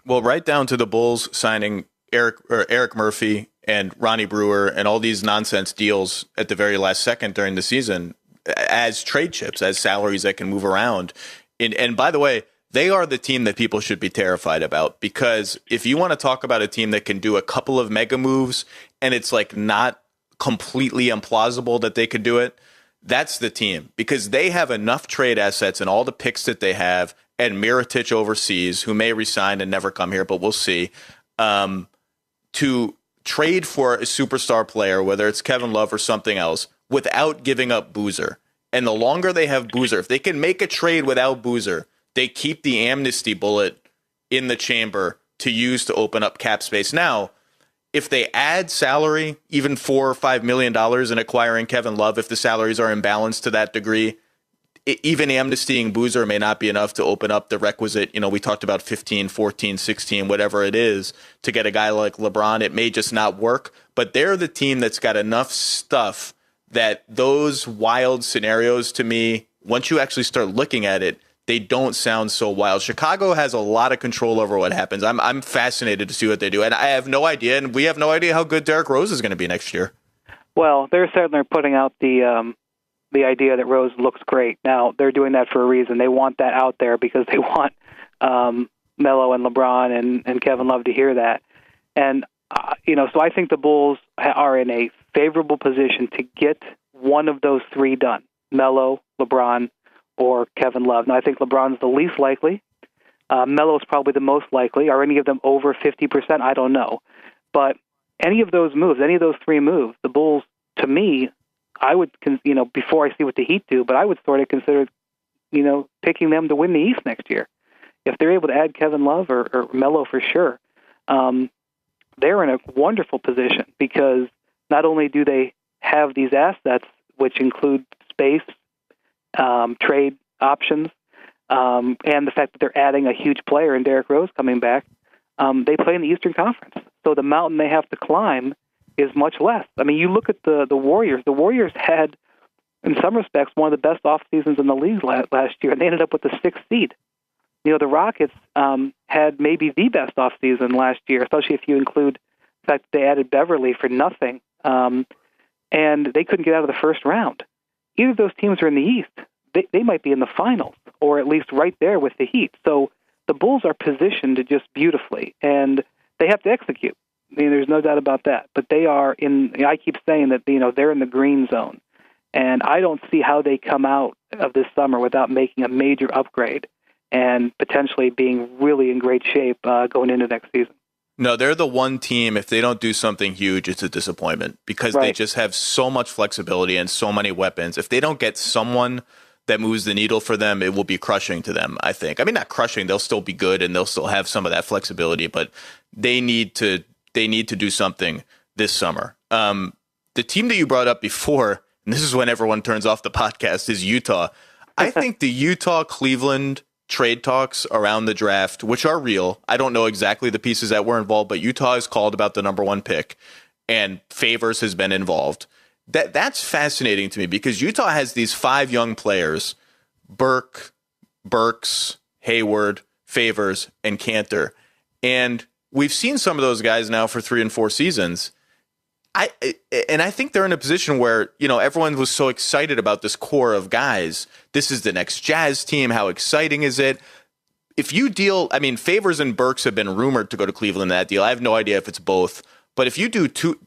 Well, right down to the Bulls signing Eric Murphy and Ronnie Brewer and all these nonsense deals at the very last second during the season as trade chips, as salaries that can move around. And by the way, they are the team that people should be terrified about, because if you want to talk about a team that can do a couple of mega moves and it's not completely implausible that they could do it, that's the team, because they have enough trade assets and all the picks that they have, and Mirotic overseas, who may resign and never come here, but we'll see, to trade for a superstar player, whether it's Kevin Love or something else, without giving up Boozer. And the longer they have Boozer, if they can make a trade without Boozer, they keep the amnesty bullet in the chamber to use to open up cap space. Now, if they add salary, even $4 or $5 million in acquiring Kevin Love, if the salaries are imbalanced to that degree, even amnestying Boozer may not be enough to open up the requisite, we talked about 15, 14, 16, whatever it is, to get a guy like LeBron. It may just not work, but they're the team that's got enough stuff that those wild scenarios, to me, once you actually start looking at it, they don't sound so wild. Chicago has a lot of control over what happens. I'm fascinated to see what they do. And I have no idea, and we have no idea how good Derrick Rose is going to be next year. Well, they're certainly putting out the idea that Rose looks great. Now, they're doing that for a reason. They want that out there because they want Melo and LeBron and Kevin Love to hear that. And, so I think the Bulls are in a favorable position to get one of those 3 done, Melo, LeBron, or Kevin Love. Now, I think LeBron's the least likely. Melo's probably the most likely. Are any of them over 50%? I don't know. But any of those moves, any of those 3 moves, the Bulls, to me, I would, before I see what the Heat do, but I would sort of consider, picking them to win the East next year. If they're able to add Kevin Love or Melo for sure, they're in a wonderful position, because not only do they have these assets, which include space, trade options, and the fact that they're adding a huge player in Derrick Rose coming back, they play in the Eastern Conference. So the mountain they have to climb is much less. I mean, you look at the Warriors. The Warriors had, in some respects, one of the best off seasons in the league last year, and they ended up with the 6th seed. The Rockets had maybe the best off season last year, especially if you include the fact that they added Beverly for nothing, and they couldn't get out of the first round. either of those teams are in the East, they might be in the finals, or at least right there with the Heat. So the Bulls are positioned just beautifully, and they have to execute. I mean, there's no doubt about that. But they are I keep saying that, they're in the green zone. And I don't see how they come out of this summer without making a major upgrade and potentially being really in great shape going into next season. No, they're the one team, if they don't do something huge, it's a disappointment because they just have so much flexibility and so many weapons. If they don't get someone that moves the needle for them, it will be crushing to them, I think. I mean, not crushing. They'll still be good and they'll still have some of that flexibility, but they need to do something this summer. The team that you brought up before, and this is when everyone turns off the podcast, is Utah. I think the Utah-Cleveland trade talks around the draft, which are real. I don't know exactly the pieces that were involved, but Utah has called about the number 1 pick, and Favors has been involved. That's fascinating to me because Utah has these 5 young players, Burks, Hayward, Favors, and Cantor. And we've seen some of those guys now for 3 and 4 seasons. I think they're in a position where, everyone was so excited about this core of guys. This is the next Jazz team. How exciting is it? If you deal, Favors and Burks have been rumored to go to Cleveland in that deal. I have no idea if it's both. But if you do two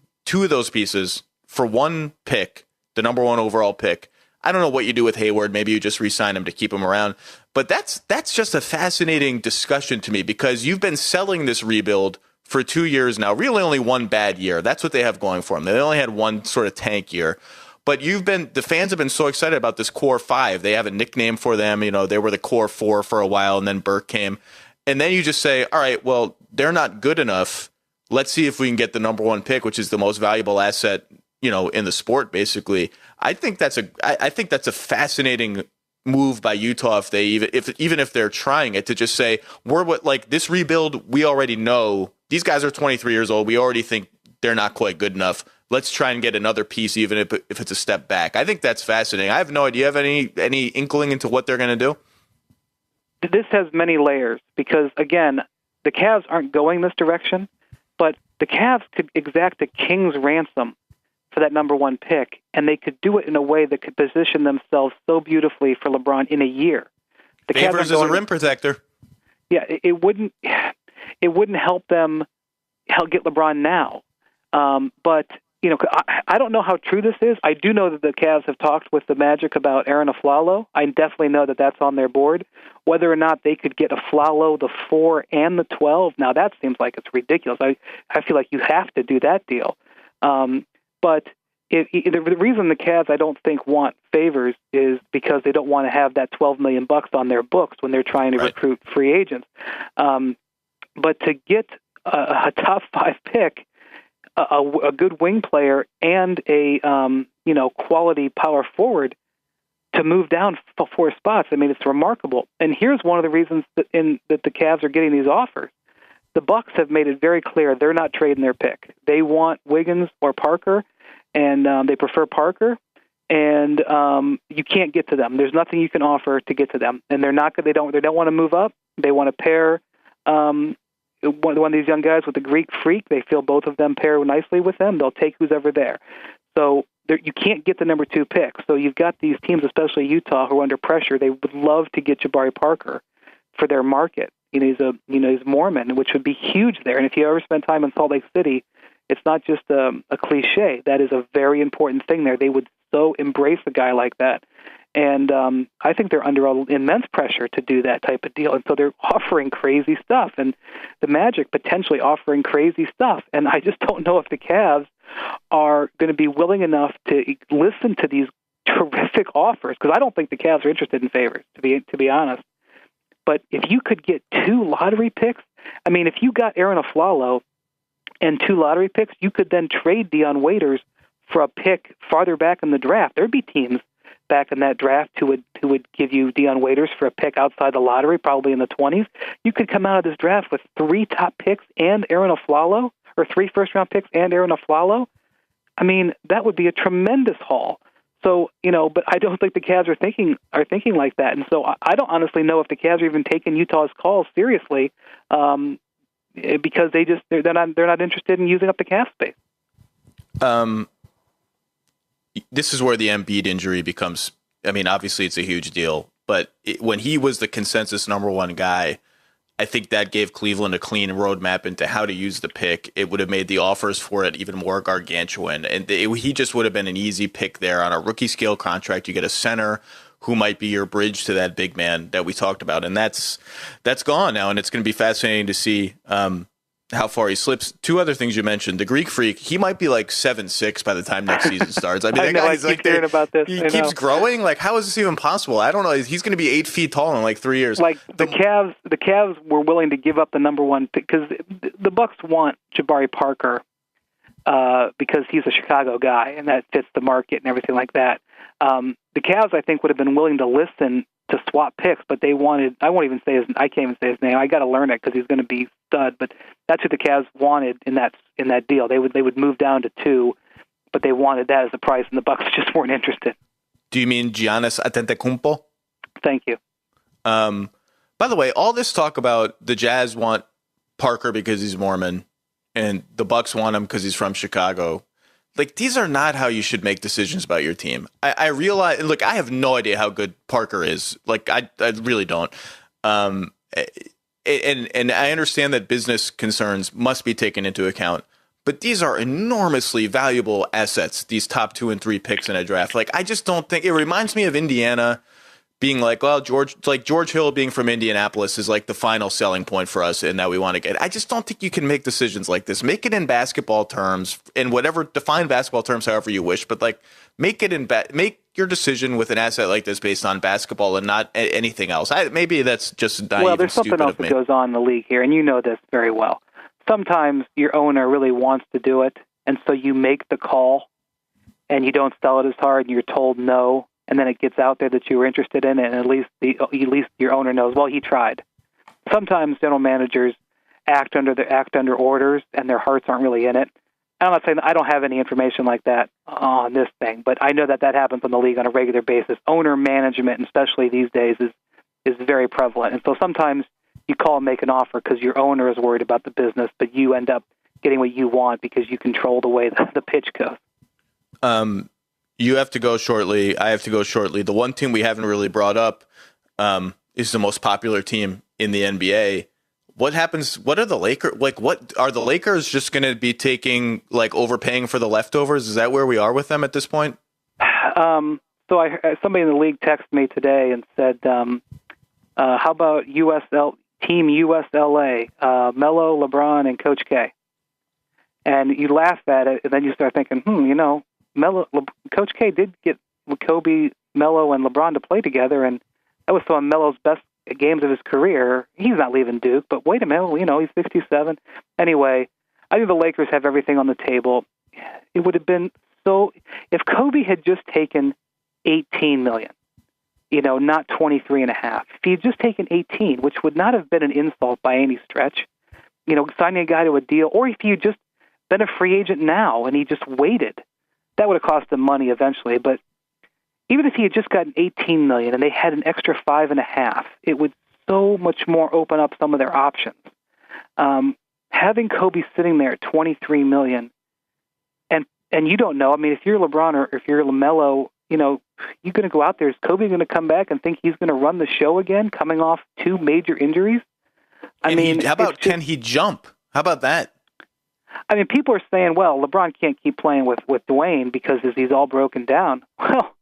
of those pieces for 1 pick, the number 1 overall pick, I don't know what you do with Hayward. Maybe you just re-sign him to keep him around. But that's just a fascinating discussion to me because you've been selling this rebuild for 2 years now, really only 1 bad year. That's what they have going for them. They only had 1 sort of tank year. But the fans have been so excited about this core 5. They have a nickname for them. They were the core 4 for a while, and then Burke came. And then you just say, all right, well, they're not good enough. Let's see if we can get the number 1 pick, which is the most valuable asset, in the sport, basically. I think that's a fascinating move by Utah even if they're trying it, to just say, this rebuild, we already know these guys are 23 years old. We already think they're not quite good enough. Let's try and get another piece, even if it's a step back. I think that's fascinating. I have no idea. Do you have any inkling into what they're going to do? This has many layers because, again, the Cavs aren't going this direction, but the Cavs could exact a king's ransom for that number 1 pick, and they could do it in a way that could position themselves so beautifully for LeBron in a year. The Favors is a rim protector. Yeah, it wouldn't help them get LeBron now. But I don't know how true this is. I do know that the Cavs have talked with the Magic about Aaron Aflalo. I definitely know that that's on their board. Whether or not they could get Aflalo, the 4 and the 12, now that seems like it's ridiculous. I feel like you have to do that deal. But the reason the Cavs, I don't think, want Favors is because they don't want to have that $12 million on their books when they're trying to recruit free agents. But to get a top 5 pick, a good wing player, and a quality power forward to move down 4 spots, it's remarkable. And here's one of the reasons that the Cavs are getting these offers. The Bucks have made it very clear they're not trading their pick. They want Wiggins or Parker, and they prefer Parker. And you can't get to them. There's nothing you can offer to get to them, and they're not. They don't want to move up. They want to pair one of these young guys with the Greek Freak. They feel both of them pair nicely with them. They'll take who's ever there. So you can't get the number 2 pick. So you've got these teams, especially Utah, who are under pressure. They would love to get Jabari Parker for their market. He's Mormon, which would be huge there. And if you ever spend time in Salt Lake City, it's not just a cliche. That is a very important thing there. They would so embrace a guy like that. And I think they're under immense pressure to do that type of deal. And so they're offering crazy stuff. And the Magic potentially offering crazy stuff. And I just don't know if the Cavs are going to be willing enough to listen to these terrific offers, because I don't think the Cavs are interested in Favors, to be honest. But if you could get 2 lottery picks, if you got Aaron Aflalo and 2 lottery picks, you could then trade Dion Waiters for a pick farther back in the draft. There'd be teams back in that draft who would give you Dion Waiters for a pick outside the lottery, probably in the 20s. You could come out of this draft with 3 top picks and Aaron Aflalo, or 3 first-round picks and Aaron Aflalo. That would be a tremendous haul. So, but I don't think the Cavs are thinking like that. And so I don't honestly know if the Cavs are even taking Utah's calls seriously, because they're not interested in using up the cap space. this is where the Embiid injury becomes, I mean, obviously it's a huge deal, but when he was the consensus number one guy, I think that gave Cleveland a clean roadmap into how to use the pick. It would have made the offers for it even more gargantuan. And he just would have been an easy pick there on a rookie scale contract. You get a center who might be your bridge to that big man that we talked about. And that's gone now. And it's going to be fascinating to see how far he slips. Two other things you mentioned. The Greek Freak, he might be like 7'6" by the time next season starts. I mean, that guy's like hearing about this. He keeps growing. Like, how is this even possible? I don't know. He's going to be 8 feet tall in like 3 years. Like the Cavs were willing to give up the number one pick because the Bucks want Jabari Parker because he's a Chicago guy and that fits the market and everything like that. The Cavs, I think, would have been willing to listen to swap picks, but they wanted, I can't even say his name. I got to learn it because he's going to be stud, but that's what the Cavs wanted in that deal. They would move down to 2, but they wanted that as a price, and the Bucks just weren't interested. Do you mean Giannis Antetokounmpo? Thank you. By the way, all this talk about the Jazz want Parker because he's Mormon, and the Bucks want him because he's from Chicago. Like, these are not how you should make decisions about your team. I realize, look, I have no idea how good Parker is. Like, I really don't. And I understand that business concerns must be taken into account, but these are enormously valuable assets, these top 2 and 3 picks in a draft. Like, I just don't think, it reminds me of Indiana being like, well, George Hill being from Indianapolis is like the final selling point for us and that we want to get. I just don't think you can make decisions like this. Make it in basketball terms, in whatever, define basketball terms however you wish, but like make your decision with an asset like this based on basketball and not anything else. Maybe that's just naive. Well, there's something else that goes on in the league here, and you know this very well. Sometimes your owner really wants to do it, and so you make the call, and you don't sell it as hard, and you're told no. And then it gets out there that you were interested in it, and at least your owner knows, well, he tried. Sometimes general managers act under orders, and their hearts aren't really in it. I'm not saying I don't have any information like that on this thing, but I know that happens in the league on a regular basis. Owner management, and especially these days, is very prevalent. And so sometimes you call and make an offer because your owner is worried about the business, but you end up getting what you want because you control the way the pitch goes. You have to go shortly. I have to go shortly. The one team we haven't really brought up is the most popular team in the NBA. What happens? What are the Lakers? Like, what are the Lakers just going to be taking, like, overpaying for the leftovers? Is that where we are with them at this point? So somebody in the league texted me today and said, how about Team USLA, Melo, LeBron, and Coach K? And you laugh at it, and then you start thinking, Coach K did get Kobe, Melo, and LeBron to play together, and that was some of Melo's best games of his career. He's not leaving Duke, but wait a minute, he's 57. Anyway, I think the Lakers have everything on the table. It would have been if Kobe had just taken $18 million, not 23.5. If he had just taken 18, which would not have been an insult by any stretch, signing a guy to a deal, or if he had just been a free agent now and he just waited, that would have cost them money eventually. But even if he had just gotten $18 million and they had an extra 5.5, it would so much more open up some of their options. Having Kobe sitting there at $23 million, and you don't know. I mean, if you're LeBron or if you're LaMelo, you're going to go out there. Is Kobe going to come back and think he's going to run the show again, coming off 2 major injuries? How about can he jump? How about that? I mean, people are saying, well, LeBron can't keep playing with Dwayne because he's all broken down. Well,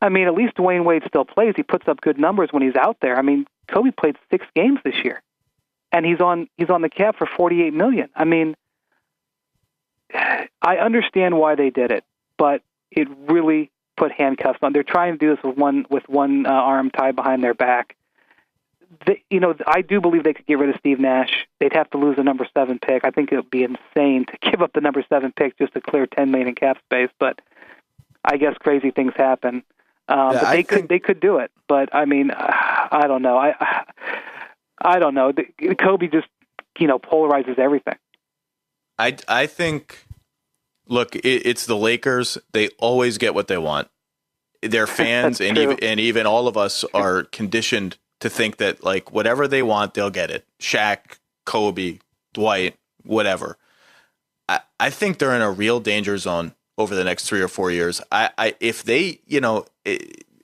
I mean, at least Dwayne Wade still plays. He puts up good numbers when he's out there. I mean, Kobe played 6 games this year, and he's on the cap for $48 million. I mean, I understand why they did it, but it really put handcuffs on. They're trying to do this with one arm tied behind their back. I do believe they could get rid of Steve Nash. They'd have to lose the number 7 pick. I think it would be insane to give up the number 7 pick just to clear $10 million in cap space. But I guess crazy things happen. But they could do it. But I mean, I don't know. I don't know. Kobe just polarizes everything. I think. Look, it's the Lakers. They always get what they want. Their fans and even all of us are conditioned to think that, like, whatever they want, they'll get it. Shaq, Kobe, Dwight, whatever. I think they're in a real danger zone over the next 3 or 4 years.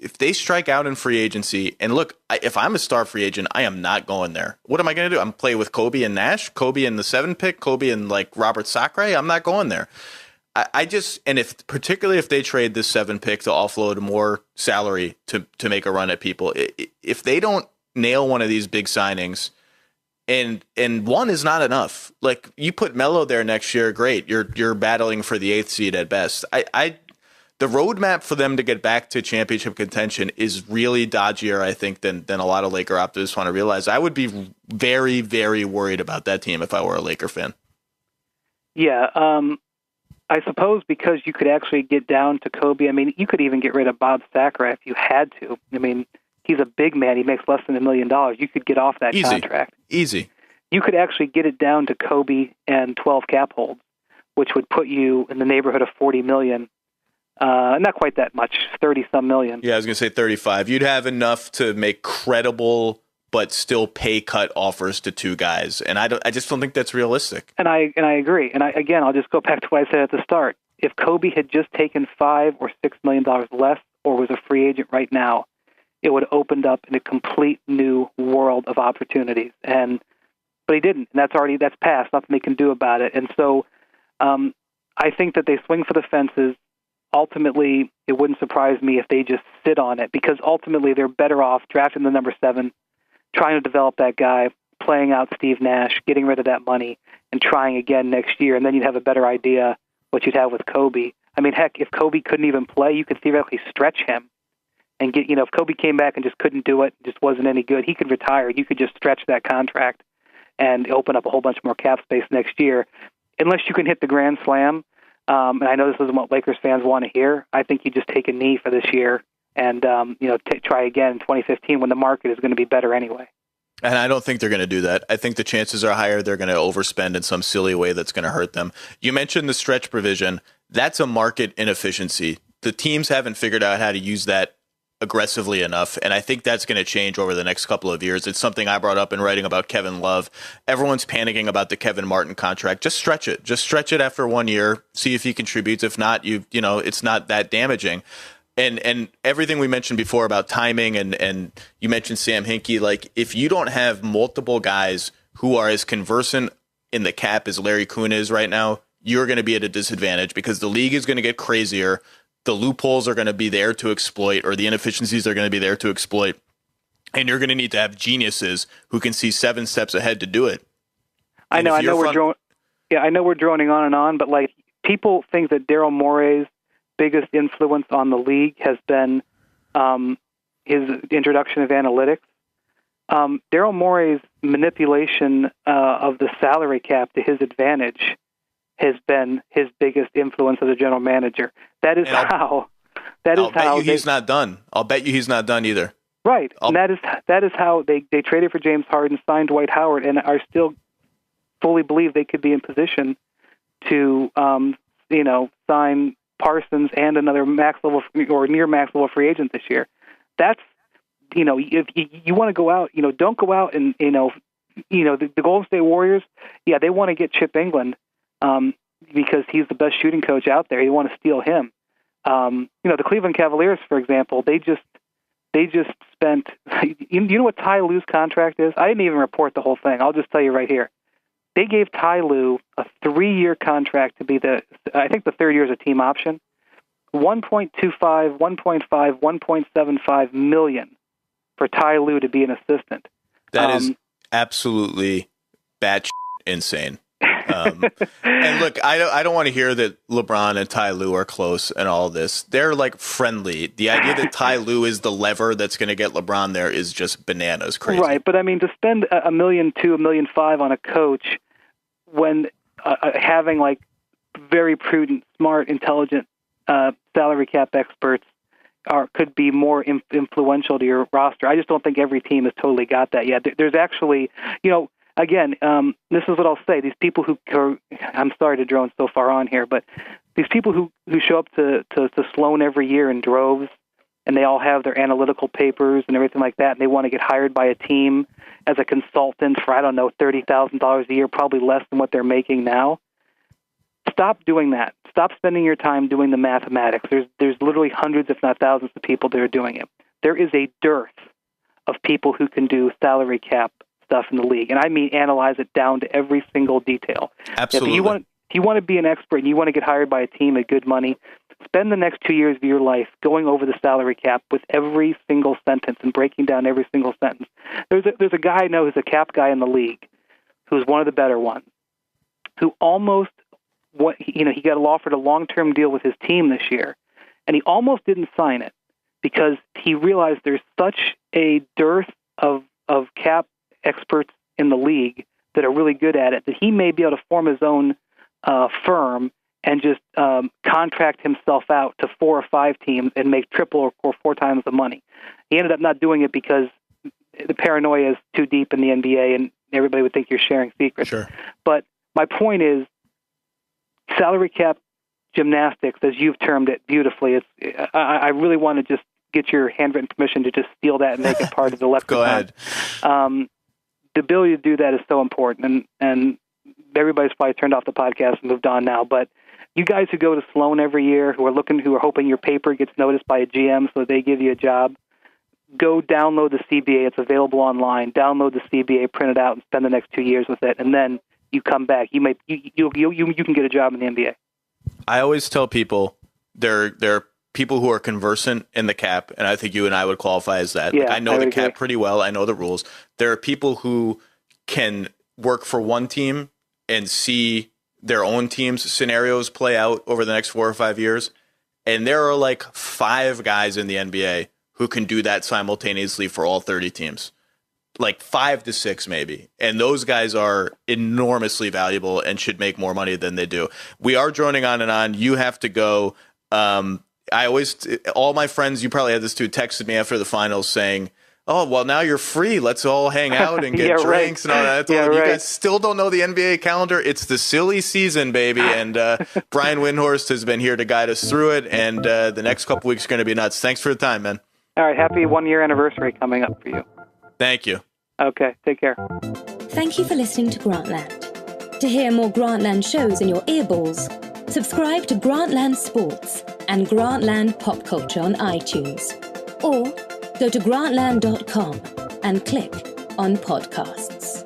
If they strike out in free agency, and look, if I'm a star free agent, I am not going there. What am I going to do? I'm play with Kobe and Nash, Kobe in the 7 pick, Kobe and like Robert Sacre. I'm not going there. Particularly if they trade this 7 pick to offload more salary to make a run at people, if they don't nail one of these big signings, and one is not enough. Like, you put Melo there next year, great. You're battling for the 8th seed at best. The roadmap for them to get back to championship contention is really dodgier, I think, than a lot of Laker optimists want to realize. I would be very, very worried about that team if I were a Laker fan. Yeah, I suppose because you could actually get down to Kobe. I mean, you could even get rid of Bob Sacre if you had to. I mean, he's a big man. He makes less than $1 million. You could get off that contract. Easy. You could actually get it down to Kobe and 12 cap holds, which would put you in the neighborhood of $40 million. Not quite that much, 30-some million. Yeah, I was going to say 35. You'd have enough to make credible but still pay cut offers to 2 guys, and I just don't think that's realistic. And I agree. And I'll just go back to what I said at the start. If Kobe had just taken $5 or $6 million less, or was a free agent right now, it would have opened up in a complete new world of opportunities. But he didn't, and that's past. Nothing they can do about it. And so, I think that they swing for the fences. Ultimately, it wouldn't surprise me if they just sit on it, because ultimately they're better off drafting the number 7, trying to develop that guy, playing out Steve Nash, getting rid of that money, and trying again next year. And then you'd have a better idea what you'd have with Kobe. I mean, heck, if Kobe couldn't even play, you could theoretically stretch him and get, if Kobe came back and just couldn't do it, just wasn't any good, he could retire. You could just stretch that contract and open up a whole bunch more cap space next year. Unless you can hit the Grand Slam, and I know this isn't what Lakers fans want to hear, I think you just take a knee for this year and try again in 2015 when the market is going to be better anyway. And I don't think they're going to do that. I think the chances are higher they're going to overspend in some silly way that's going to hurt them. You mentioned the stretch provision. That's a market inefficiency. The teams haven't figured out how to use that aggressively enough, and I think that's going to change over the next couple of years. It's something I brought up in writing about Kevin Love. Everyone's panicking about the Kevin Martin contract. Just stretch it. Just stretch it after 1 year. See if he contributes. If not, it's not that damaging. And everything we mentioned before about timing, and you mentioned Sam Hinkie, like, if you don't have multiple guys who are as conversant in the cap as Larry Kuhn is right now, you're going to be at a disadvantage because the league is going to get crazier. The loopholes are going to be there to exploit, or the inefficiencies are going to be there to exploit. And you're going to need to have geniuses who can see 7 steps ahead to do it. I know we're droning on and on, but like, people think that Daryl Morey's biggest influence on the league has been his introduction of analytics. Daryl Morey's manipulation of the salary cap to his advantage has been his biggest influence as a general manager. That is how. I'll bet you he's not done. I'll bet you he's not done either. Right, and that is how they traded for James Harden, signed Dwight Howard, and are still fully believe they could be in position to sign Parsons and another max level or near max level free agent this year. That's if you want to go out, don't go out and the Golden State Warriors. Yeah, they want to get Chip England. Because he's the best shooting coach out there. You want to steal him. The Cleveland Cavaliers, for example, they just spent, you know what Ty Lue's contract is? I didn't even report the whole thing. I'll just tell you right here. They gave Ty Lue a 3-year contract to be I think the 3rd year is a team option, $1.25, $1.5, $1.75 million for Ty Lue to be an assistant. That is absolutely batshit insane. And look, I don't want to hear that LeBron and Ty Lue are close and all this. They're like friendly. The idea that Ty Lue is the lever that's going to get LeBron there is just bananas crazy. Right, but I mean, to spend $1.2 million, $1.5 million on a coach when having like very prudent, smart, intelligent salary cap experts could be more influential to your roster. I just don't think every team has totally got that yet. There's actually, again, this is what I'll say. These people who are, I'm sorry to drone so far on here, but these people who show up to Sloan every year in droves, and they all have their analytical papers and everything like that, and they want to get hired by a team as a consultant for, I don't know, $30,000 a year, probably less than what they're making now. Stop doing that. Stop spending your time doing the mathematics. There's literally hundreds, if not thousands, of people that are doing it. There is a dearth of people who can do salary cap stuff in the league, and I mean analyze it down to every single detail. Absolutely. If you want to be an expert and you want to get hired by a team at good money, spend the next 2 years of your life going over the salary cap with every single sentence and breaking down every single sentence. There's a guy I know who's a cap guy in the league, who's one of the better ones, who almost he got offered a long-term deal with his team this year, and he almost didn't sign it because he realized there's such a dearth of cap experts in the league that are really good at it that he may be able to form his own firm and just contract himself out to 4 or 5 teams and make triple or 4 times the money. He ended up not doing it because the paranoia is too deep in the NBA and everybody would think you're sharing secrets. Sure. But my point is, salary cap gymnastics, as you've termed it beautifully, I really want to just get your handwritten permission to just steal that and make it part of the left. Go ahead. The ability to do that is so important, and everybody's probably turned off the podcast and moved on now. But you guys who go to Sloan every year, who are hoping your paper gets noticed by a GM so they give you a job, go download the CBA. It's available online. Download the CBA, print it out, and spend the next 2 years with it, and then you come back. You can get a job in the NBA. I always tell people there are people who are conversant in the cap, and I think you and I would qualify as that. Yeah, I know the cap agree. pretty well. I know the rules. There are people who can work for one team and see their own team's scenarios play out over the next 4 or 5 years. And there are like 5 guys in the NBA who can do that simultaneously for all 30 teams. Like 5 to 6 maybe. And those guys are enormously valuable and should make more money than they do. We are droning on and on. You have to go. All my friends, you probably had this too, texted me after the finals saying, oh, well, now you're free. Let's all hang out and get Yeah, drinks right. and all that. Yeah, You right. guys still don't know the NBA calendar. It's the silly season, baby. And Brian Windhorst has been here to guide us through it. And the next couple weeks are going to be nuts. Thanks for the time, man. All right, happy 1-year anniversary coming up for you. Thank you. Okay, take care. Thank you for listening to Grantland. To hear more Grantland shows in your earballs, subscribe to Grantland Sports and Grantland Pop Culture on iTunes. Or go to grantland.com and click on podcasts.